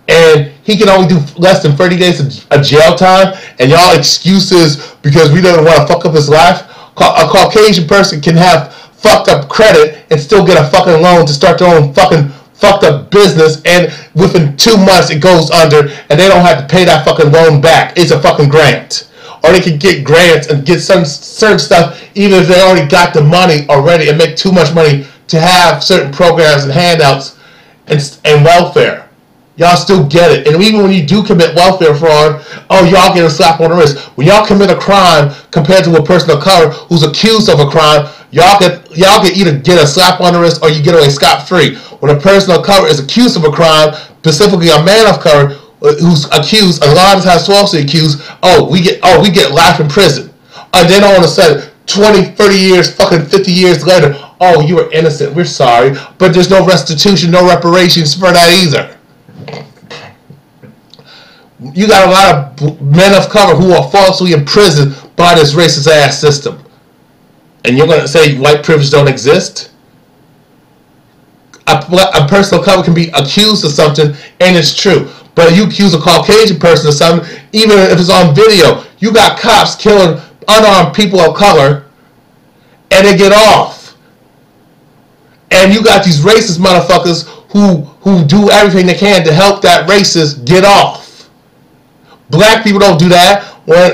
and he can only do less than 30 days of jail time, and y'all excuses because we don't want to fuck up his life. A Caucasian person can have fucked up credit and still get a fucking loan to start their own fucking fucked up business, and within 2 months it goes under and they don't have to pay that fucking loan back. It's a fucking grant. Or they can get grants and get some certain stuff even if they already got the money already and make too much money to have certain programs and handouts and welfare. Y'all still get it. And even when you do commit welfare fraud, y'all get a slap on the wrist. When y'all commit a crime compared to a person of color who's accused of a crime, y'all can either get a slap on the wrist or you get away scot-free. When a person of color is accused of a crime, specifically a man of color who's accused, a lot of times falsely accused, we get life in prison. And then all of a sudden, 20, 30 years, fucking 50 years later, you were innocent, we're sorry, but there's no restitution, no reparations for that either. You got a lot of men of color who are falsely imprisoned by this racist ass system. And you're going to say white privilege don't exist? A person of color can be accused of something, and it's true. But you accuse a Caucasian person of something, even if it's on video. You got cops killing unarmed people of color, and they get off. And you got these racist motherfuckers who do everything they can to help that racist get off. Black people don't do that. When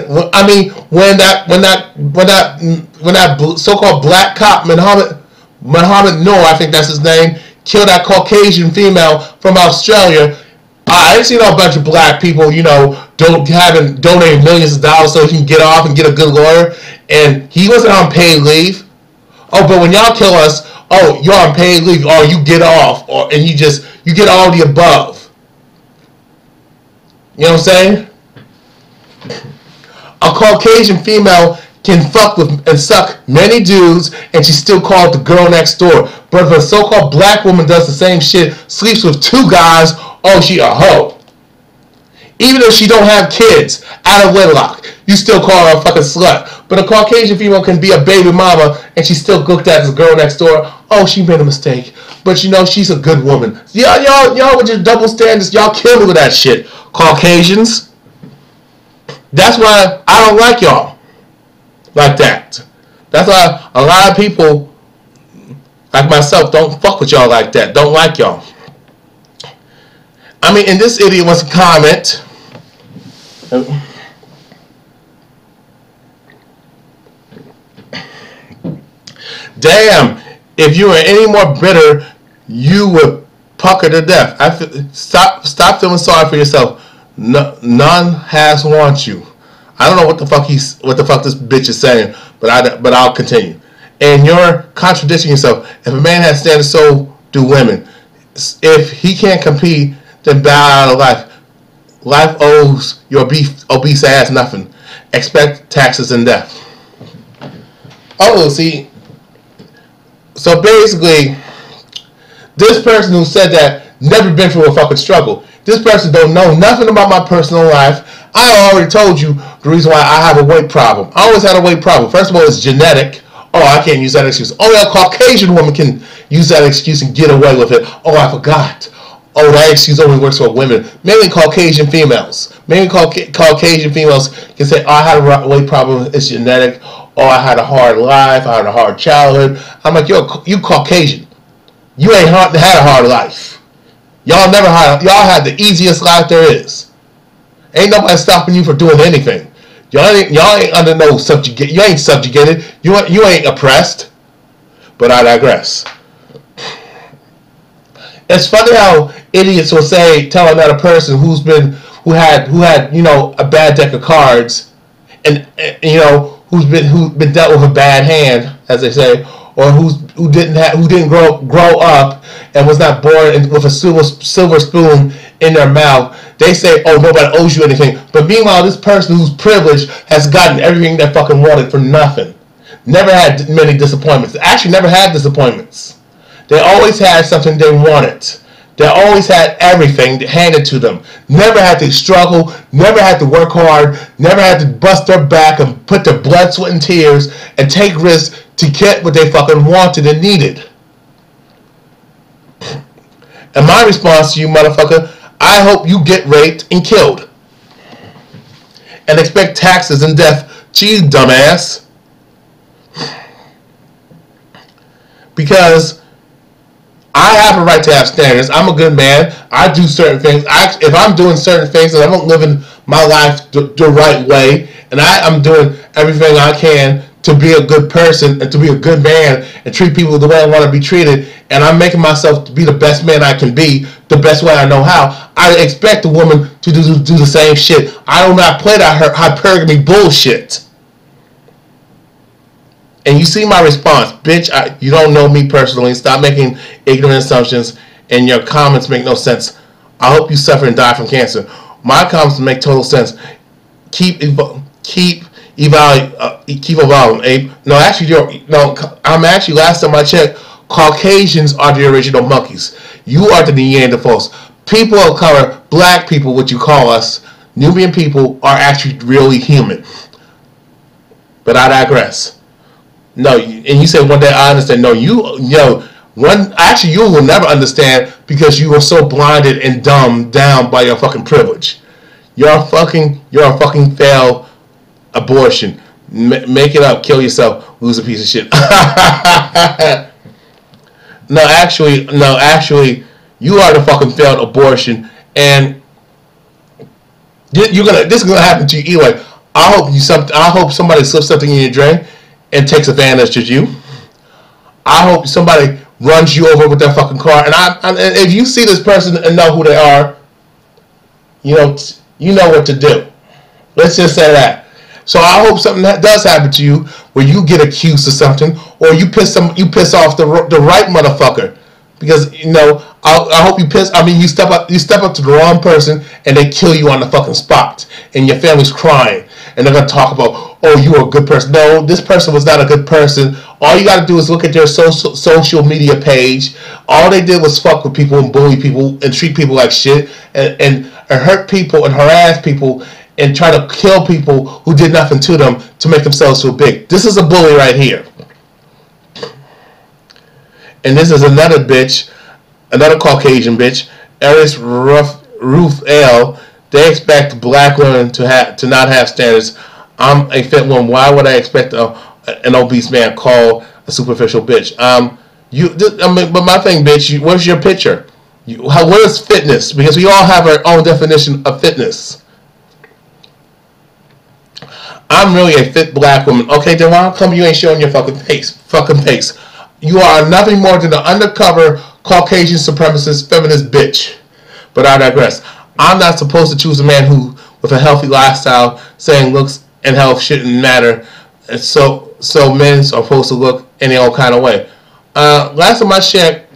that so-called black cop Muhammad Noor, I think that's his name, killed that Caucasian female from Australia, I ain't seen a bunch of black people, donating millions of dollars so he can get off and get a good lawyer, and he wasn't on paid leave. But when y'all kill us, you're on paid leave, or you get off, and you get all the above. You know what I'm saying? A Caucasian female can fuck with and suck many dudes, and she's still called the girl next door. But if a so-called black woman does the same shit, sleeps with 2 guys, she a hoe. Even if she don't have kids out of wedlock, you still call her a fucking slut. But a Caucasian female can be a baby mama, and she's still looked at as a girl next door. She made a mistake, but she's a good woman. Y'all with your double standards, y'all kill me with that shit, Caucasians. That's why I don't like y'all like that. That's why a lot of people like myself don't fuck with y'all like that. Don't like y'all. And this idiot wants to comment. Damn, if you were any more bitter, you would pucker to death. Stop feeling sorry for yourself. No, none has want you. I don't know what the fuck this bitch is saying, but I'll continue. And you're contradicting yourself. If a man has standards, so do women. If he can't compete, then bow out of life. Life owes your obese ass nothing. Expect taxes and death. Oh, see. So basically, this person who said that never been through a fucking struggle. This person don't know nothing about my personal life. I already told you the reason why I have a weight problem. I always had a weight problem. First of all, it's genetic. Oh, I can't use that excuse. Only a Caucasian woman can use that excuse and get away with it. Oh, I forgot. Oh, that excuse only works for women. Mainly Caucasian females. Mainly Caucasian females can say, oh, I had a weight problem. It's genetic. Oh, I had a hard life. I had a hard childhood. I'm like, you Caucasian. You ain't had a hard life. Y'all had the easiest life there is. Ain't nobody stopping you for doing anything. Y'all ain't under no subjugate. You ain't subjugated. You ain't oppressed. But I digress. It's funny how idiots will tell another person who had a bad deck of cards, and who's been dealt with a bad hand, as they say, or who didn't grow up and was not born with a silver spoon in their mouth. They say, oh, nobody owes you anything. But meanwhile, this person who's privileged has gotten everything they fucking wanted for nothing. Never had many disappointments. Actually, never had disappointments. They always had something they wanted. They always had everything handed to them. Never had to struggle. Never had to work hard. Never had to bust their back and put their blood, sweat, and tears and take risks to get what they fucking wanted and needed. And my response to you, motherfucker, I hope you get raped and killed. And expect taxes and death. Gee, dumbass. Because I have a right to have standards. I'm a good man. I do certain things. If I'm doing certain things and I'm living my life the right way, and I'm doing everything I can to be a good person and to be a good man and treat people the way I want to be treated, and I'm making myself to be the best man I can be, the best way I know how, I expect a woman to do the same shit. I do not play that hypergamy bullshit. And you see my response, bitch, you don't know me personally. Stop making ignorant assumptions, and your comments make no sense. I hope you suffer and die from cancer. My comments make total sense. Keep evolving, Abe. No, actually, I'm actually, last time I checked, Caucasians are the original monkeys. You are the Neanderthals. People of color, black people, what you call us, Nubian people, are actually really human. But I digress. No, and you say one day I understand. No, you will never understand because you are so blinded and dumbed down by your fucking privilege. You're a fucking failed abortion. Make it up, kill yourself, lose a piece of shit. No, actually, you are the fucking failed abortion, and this is gonna happen to you anyway. I hope somebody slips something in your drain and takes advantage of you. I hope somebody runs you over with their fucking car. And if you see this person and know who they are, you know what to do. Let's just say that. So I hope something that does happen to you where you get accused of something, or you piss off the right motherfucker. Because I hope you step up to the wrong person and they kill you on the fucking spot, and your family's crying and they're gonna talk about, oh, you were a good person. No, this person was not a good person. All you gotta do is look at their social media page. All they did was fuck with people and bully people and treat people like shit and hurt people and harass people and try to kill people who did nothing to them to make themselves feel big. This is a bully right here. And this is another bitch, another Caucasian bitch, Eris Ruth L. They expect black women to not have standards. I'm a fit woman. Why would I expect an obese man called a superficial bitch? But my thing, bitch, what's your picture? What is fitness? Because we all have our own definition of fitness. I'm really a fit black woman. Okay, then why come you ain't showing your fucking face? You are nothing more than an undercover Caucasian supremacist feminist bitch. But I digress. I'm not supposed to choose a man who, with a healthy lifestyle, saying looks and health shouldn't matter. And so men are supposed to look any old kind of way. Last time I checked,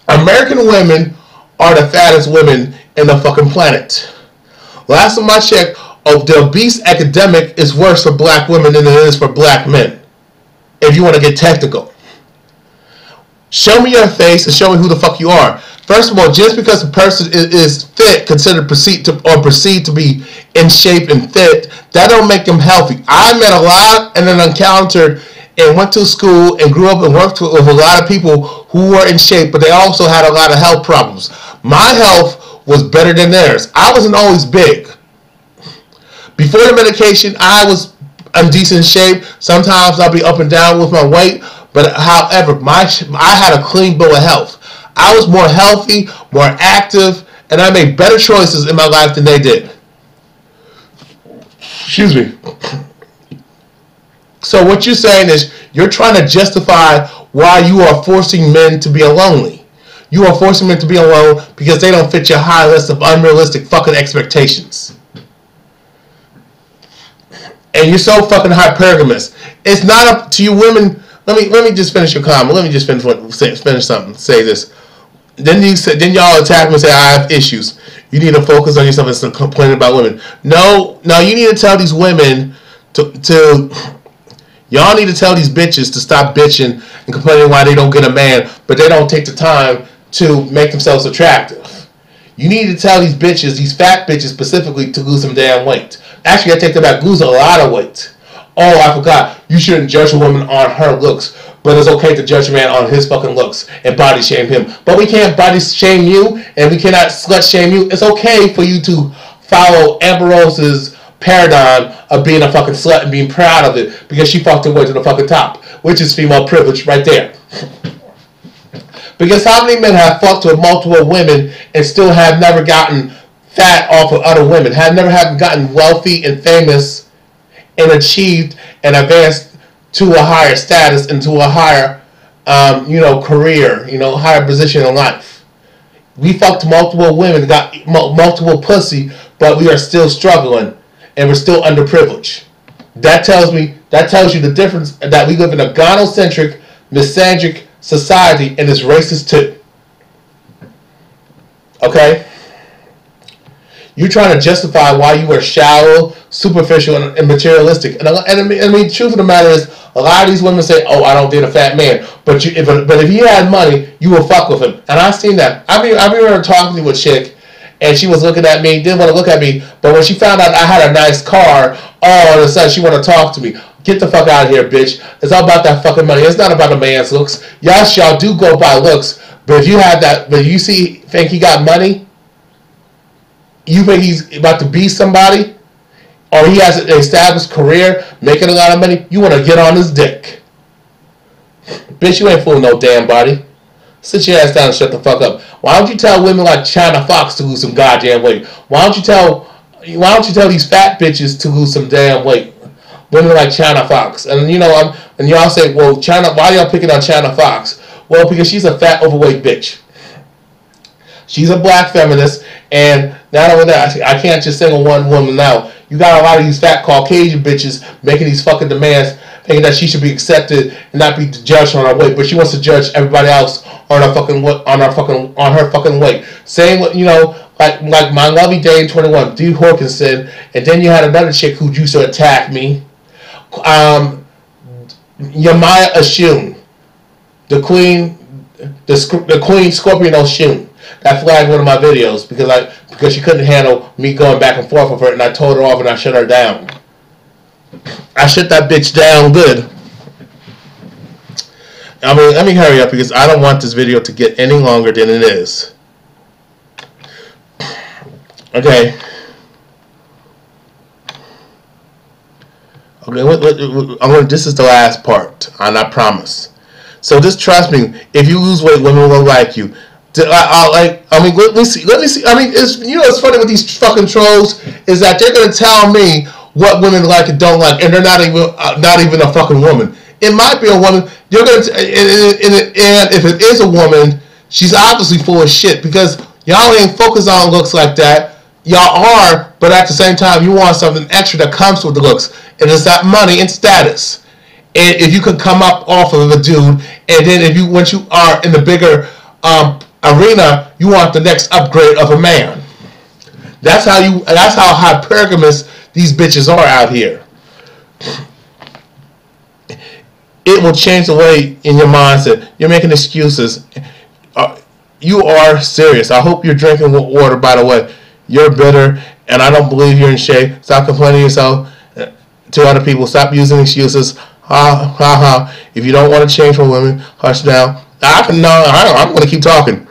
American women are the fattest women in the fucking planet. Last time I checked, the obese epidemic is worse for black women than it is for black men. If you want to get technical. Show me your face and show me who the fuck you are. First of all, just because a person is fit, perceived to be in shape and fit, that don't make them healthy. I met a lot and then encountered and went to school and grew up and worked with a lot of people who were in shape, but they also had a lot of health problems. My health was better than theirs. I wasn't always big. Before the medication, I was in decent shape. Sometimes I'll be up and down with my weight, but however, I had a clean bill of health. I was more healthy, more active, and I made better choices in my life than they did. Excuse me. So what you're saying is you're trying to justify why you are forcing men to be lonely. You are forcing men to be alone because they don't fit your high list of unrealistic fucking expectations. And you're so fucking hypergamous. It's not up to you women. Let me just finish your comment. Let me just finish something. Say this. Then y'all attack me and say I have issues. You need to focus on yourself and complain about women. No, you need to tell these women y'all need to tell these bitches to stop bitching and complaining why they don't get a man, but they don't take the time to make themselves attractive. You need to tell these bitches, these fat bitches specifically, to lose some damn weight. Actually, I take that back. Lose a lot of weight. Oh, I forgot. You shouldn't judge a woman on her looks, but it's okay to judge a man on his fucking looks and body shame him. But we can't body shame you, and we cannot slut shame you. It's okay for you to follow Amber Rose's paradigm of being a fucking slut and being proud of it because she fucked her way to the fucking top, which is female privilege right there. Because how many men have fucked with multiple women and still have never gotten fat off of other women, have gotten wealthy and famous and achieved and advanced to a higher status and to a higher, career, higher position in life. We fucked multiple women, got multiple pussy, but we are still struggling and we're still underprivileged. That tells you the difference, that we live in a gynocentric, misandric society and it's racist too. Okay? You're trying to justify why you are shallow, superficial, and materialistic. And the truth of the matter is, a lot of these women say, "Oh, I don't date a fat man," but if he had money, you will fuck with him. And I've seen that. I remember talking to a chick, and she was looking at me, didn't want to look at me, but when she found out I had a nice car, all of a sudden she wanted to talk to me. Get the fuck out of here, bitch. It's all about that fucking money. It's not about a man's looks. Yes, y'all do go by looks, but if you have that, but you think he got money, you think he's about to be somebody, or he has an established career, making a lot of money, you want to get on his dick. Bitch, you ain't fooling no damn body. Sit your ass down and shut the fuck up. Why don't you tell women like China Fox to lose some goddamn weight? Why don't you tell these fat bitches to lose some damn weight? Women like China Fox. And and y'all say, well, why y'all picking on China Fox? Well, because she's a fat, overweight bitch. She's a black feminist, and not only that, I can't just single one woman out. You got a lot of these fat Caucasian bitches making these fucking demands, thinking that she should be accepted and not be judged on her weight, but she wants to judge everybody else on her fucking weight. Same, like my lovely Dame 21, Dee Horkinson, and then you had another chick who used to attack me, Yamaya Ashun, the queen Scorpion Oshun. That flagged one of my videos because she couldn't handle me going back and forth with her, and I told her off and I shut her down. I shut that bitch down good. Let me hurry up because I don't want this video to get any longer than it is. Okay. This is the last part, and I promise. So just trust me. If you lose weight, women will like you. Let me see. It's funny with these fucking trolls is that they're gonna tell me what women like and don't like, and they're not even a fucking woman. it might be a woman. You're gonna, and if it is a woman, she's obviously full of shit because y'all ain't focused on looks like that. Y'all are, but at the same time, you want something extra that comes with the looks, and it's that money and status. And if you can come up off of a dude, and then if you once you are in the bigger arena, you want the next upgrade of a man. That's how you. That's how hypergamous these bitches are out here. It will change the way in your mindset. You're making excuses. You are serious. I hope you're drinking water, by the way. You're bitter, and I don't believe you're in shape. Stop complaining yourself to other people. Stop using excuses. Ha, ha, ha. If you don't want to change for women, hush down. I'm going to keep talking.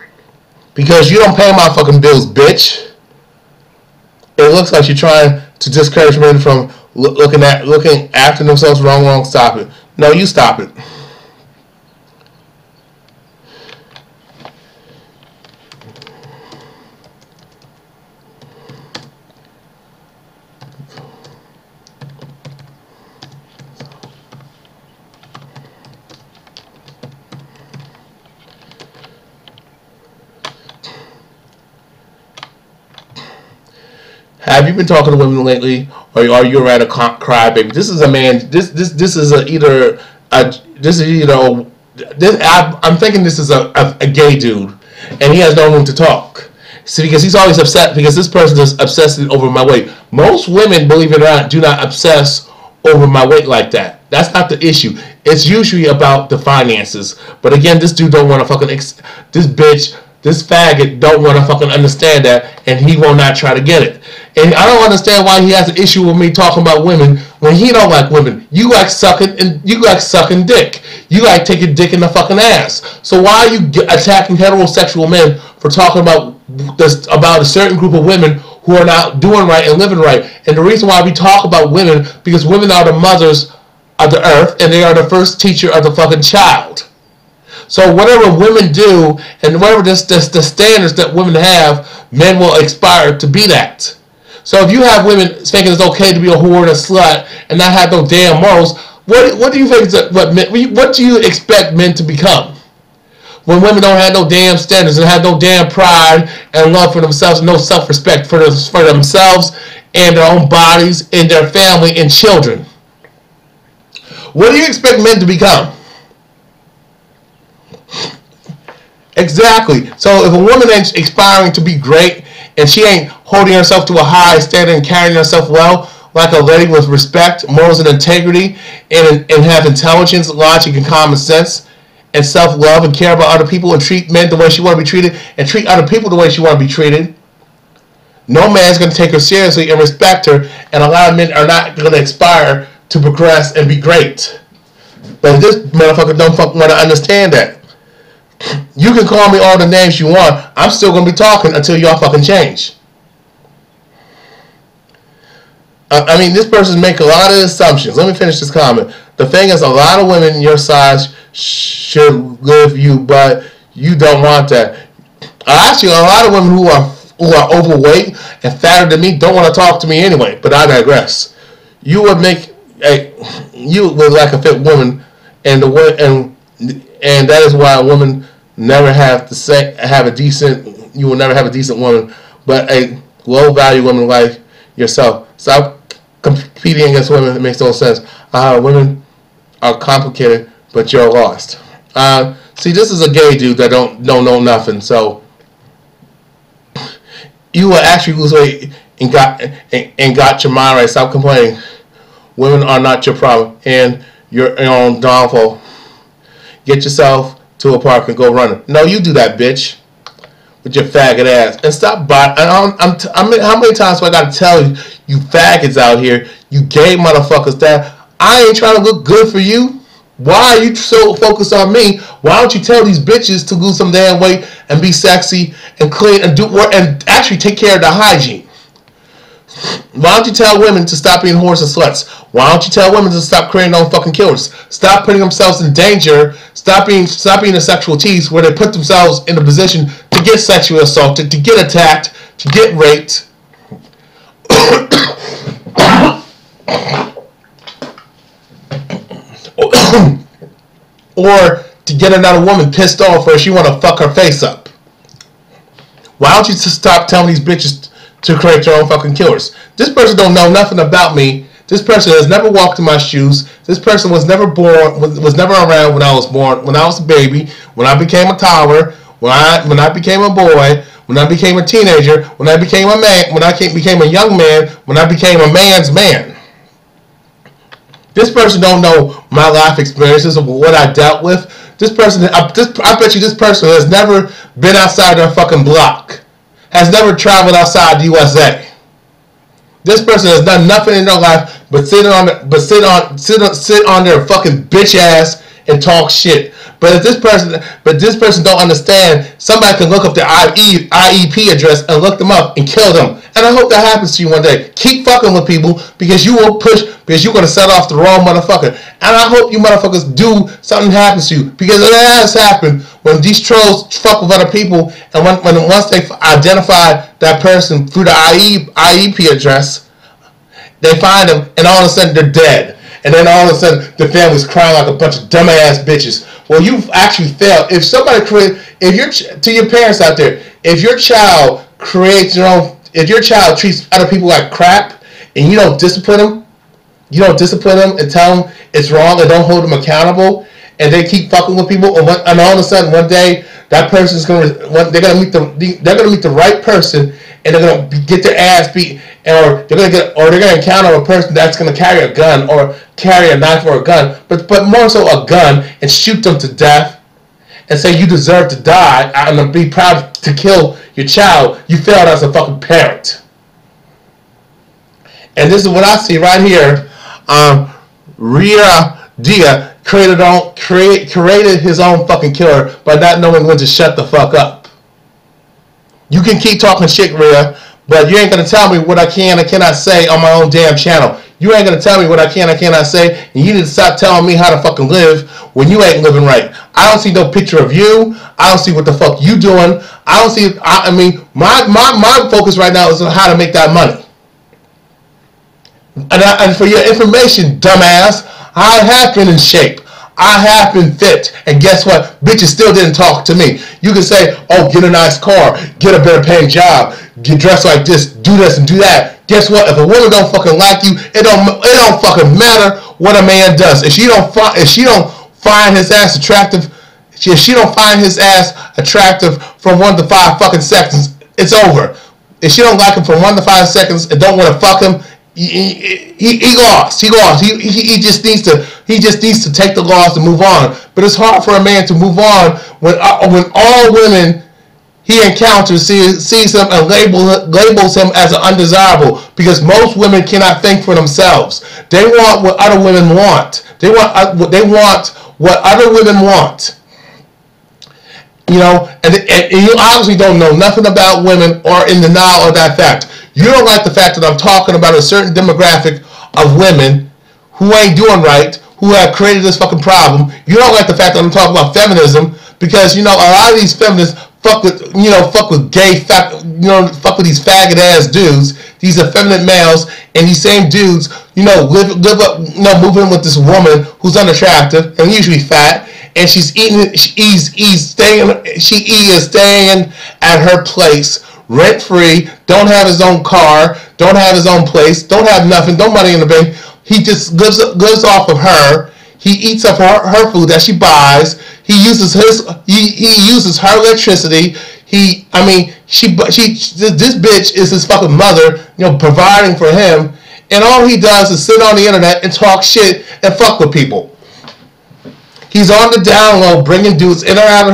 Because you don't pay my fucking bills, bitch. It looks like you're trying to discourage men from looking after themselves. Wrong. Stop it. No, you stop it. Have you been talking to women lately, or are you ready to cry, baby? This is a man. This is either I'm thinking this is a gay dude, and he has no room to talk. See, because he's always upset because this person is obsessed over my weight. Most women, believe it or not, do not obsess over my weight like that. That's not the issue. It's usually about the finances. But again, this dude don't want to fucking this faggot don't want to fucking understand that, and he will not try to get it. And I don't understand why he has an issue with me talking about women when he don't like women. You like sucking dick. You like taking dick in the fucking ass. So why are you attacking heterosexual men for talking about a certain group of women who are not doing right and living right? And the reason why we talk about women, because women are the mothers of the earth, and they are the first teacher of the fucking child. So whatever women do, and whatever the standards that women have, men will aspire to be that. So if you have women thinking it's okay to be a whore and a slut and not have no damn morals, what do you think? What do you expect men to become? When women don't have no damn standards and have no damn pride and love for themselves, no self-respect for themselves and their own bodies and their family and children. What do you expect men to become? Exactly. So if a woman ain't aspiring to be great and she ain't holding herself to a high standard and carrying herself well, like a lady with respect, morals, and integrity, and have intelligence, logic, and common sense, and self-love, and care about other people, and treat men the way she want to be treated, and treat other people the way she want to be treated, no man's going to take her seriously and respect her, and a lot of men are not going to aspire to progress and be great. But this motherfucker don't fucking want to understand that. You can call me all the names you want. I'm still going to be talking until y'all fucking change. I mean, this person's making a lot of assumptions. Let me finish this comment. The thing is, a lot of women your size should live you, but you don't want that. Actually, a lot of women who are overweight and fatter than me don't want to talk to me anyway. But I digress. You would like a fit woman, and that is why a woman never have a decent. You will never have a decent woman, but a low value woman like yourself. Stop competing against women. It makes no sense. Women are complicated, but you're lost. See, this is a gay dude that don't know nothing. So you will actually lose weight and got your mind right. Stop complaining. Women are not your problem, and your own downfall. Get yourself to a park and go running. No, you do that, bitch, with your faggot ass. And stop how many times do I gotta tell you faggots out here, you gay motherfuckers, that I ain't trying to look good for you? Why are you so focused on me? Why don't you tell these bitches to lose some damn weight and be sexy and clean and do work and actually take care of the hygiene? Why don't you tell women to stop being whores and sluts? Why don't you tell women to stop creating their own fucking killers? Stop putting themselves in danger. Stop being a sexual tease where they put themselves in a position to get sexually assaulted, to get attacked, to get raped. or to get another woman pissed off or she want to fuck her face up. Why don't you just stop telling these bitches to create their own fucking killers? This person don't know nothing about me. This person has never walked in my shoes. This person was never born, was never around when I was born, when I was a baby, when I became a toddler, when I became a boy, when I became a teenager, when I became a man, when I became a young man, when I became a man's man. This person don't know my life experiences of what I dealt with. This person, I bet you this person has never been outside their fucking block, has never traveled outside the USA. This person has done nothing in their life but sit on their fucking bitch ass and talk shit. But this person don't understand. Somebody can look up their IEP address and look them up and kill them. And I hope that happens to you one day. Keep fucking with people because you will push, because you're going to set off the wrong motherfucker. And I hope you motherfuckers do something happens to you, because it has happened when these trolls fuck with other people, and once they identify that person through the IEP address, they find them, and all of a sudden they're dead. And then all of a sudden the family's crying like a bunch of dumbass bitches. Well, you've actually failed. If somebody to your parents out there, if your child creates your own, if your child treats other people like crap and you don't discipline them, and tell them it's wrong and don't hold them accountable, and they keep fucking with people, and all of a sudden one day that person's they're gonna meet the right person, and they're gonna get their ass beat, or they're gonna encounter a person that's gonna carry a gun or carry a knife or a gun, but more so a gun, and shoot them to death and say you deserve to die and be proud to kill your child. You failed as a fucking parent. And this is what I see right here. Ria Dia created his own fucking killer by not knowing when to shut the fuck up. You can keep talking shit, Ria, but you ain't gonna tell me what I can and cannot say on my own damn channel. You ain't gonna tell me what I can and cannot say, and you need to stop telling me how to fucking live when you ain't living right. I don't see no picture of you. I don't see what the fuck you doing. I don't see. I mean, my focus right now is on how to make that money. And for your information, dumbass, I have been in shape. I have been fit. And guess what? Bitches still didn't talk to me. You can say, oh, get a nice car, get a better paying job, get dressed like this and do that. Guess what? If a woman don't fucking like you, it don't fucking matter what a man does. If she don't find his ass attractive, if she don't find his ass attractive from 1 to 5 fucking seconds, it's over. If she don't like him from 1 to 5 seconds and don't want to fuck him, he lost. He lost. He just needs to take the loss and move on. But it's hard for a man to move on when all women he encounters sees him and labels him as an undesirable, because most women cannot think for themselves. They want what other women want. They want what other women want. You know, and you obviously don't know nothing about women or in denial of that fact. You don't like the fact that I'm talking about a certain demographic of women who ain't doing right, who have created this fucking problem. You don't like the fact that I'm talking about feminism, because, you know, a lot of these feminists fuck with these faggot ass dudes, these effeminate males, and these same dudes, you know, live up, you know, moving with this woman who's unattractive and usually fat, and she is staying at her place rent free, don't have his own car, don't have his own place, don't have nothing, no money in the bank. He just lives off of her. He eats up her food that she buys. He uses her electricity. This bitch is his fucking mother, you know, providing for him, and all he does is sit on the internet and talk shit and fuck with people. He's on the down low, bringing dudes in and out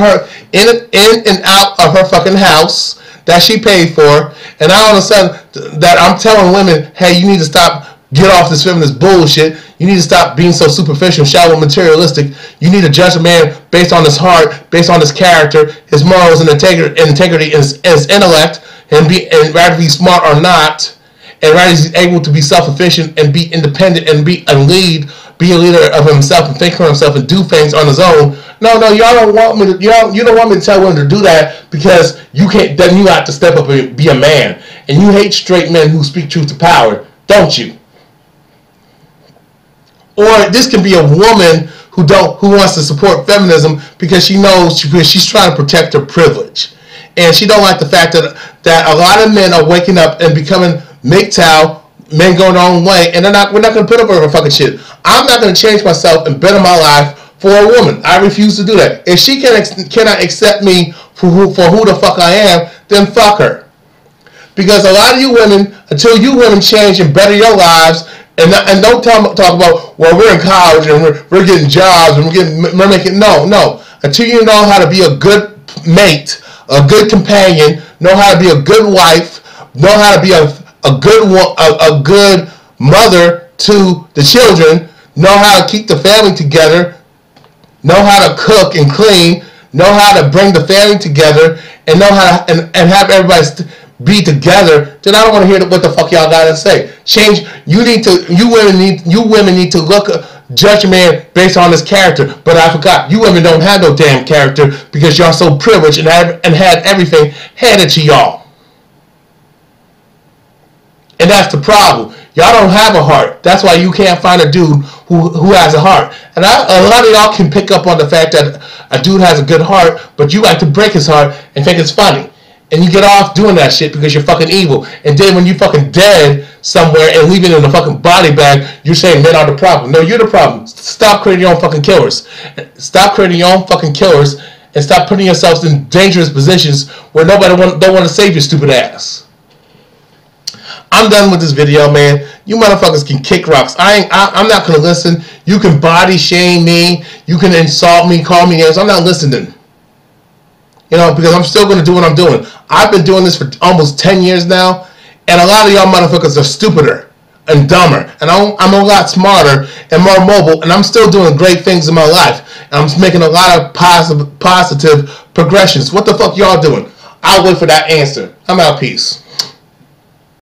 of her fucking house that she paid for, and all of a sudden that I'm telling women, hey, you need to get off this feminist bullshit. You need to stop being so superficial, shallow, materialistic. You need to judge a man based on his heart, based on his character, his morals, and integrity, and his intellect, and rather be smart or not, and rather he's able to be self-sufficient and be independent and be a leader of himself and think for himself and do things on his own. No, y'all don't want me to. You don't want me to tell women to do that, because you can't. Then you have to step up and be a man, and you hate straight men who speak truth to power, don't you? Or this can be a woman who wants to support feminism because she knows she's trying to protect her privilege, and she don't like the fact that a lot of men are waking up and becoming MGTOW, men going their own way, and we're not going to put up with her fucking shit. I'm not going to change myself and better my life for a woman. I refuse to do that. If she cannot accept me for who the fuck I am, then fuck her. Because a lot of you women, until you women change and better your lives, and don't talk about, well, we're in college and we're getting jobs and we're making, no. Until you know how to be a good mate, a good companion, know how to be a good wife, know how to be a good mother to the children, know how to keep the family together, know how to cook and clean, know how to bring the family together, and know how to, and have everybody be together, then I don't want to hear what the fuck y'all gotta say. Change. You women need to judge a man based on his character. But I forgot, you women don't have no damn character because y'all so privileged and had everything handed to y'all. And that's the problem. Y'all don't have a heart. That's why you can't find a dude who has a heart. And a lot of y'all can pick up on the fact that a dude has a good heart, but you like to break his heart and think it's funny. And you get off doing that shit because you're fucking evil. And then when you fucking dead somewhere and leave it in a fucking body bag, you're saying men are the problem. No, you're the problem. Stop creating your own fucking killers. Stop creating your own fucking killers and stop putting yourselves in dangerous positions where nobody don't want to save your stupid ass. I'm done with this video, man. You motherfuckers can kick rocks. I'm not gonna listen. You can body shame me. You can insult me, call me names. I'm not listening. You know, because I'm still gonna do what I'm doing. I've been doing this for almost 10 years now, and a lot of y'all motherfuckers are stupider and dumber, and I'm a lot smarter and more mobile, and I'm still doing great things in my life, and I'm making a lot of positive progressions. What the fuck y'all doing? I'll wait for that answer. I'm out. Peace.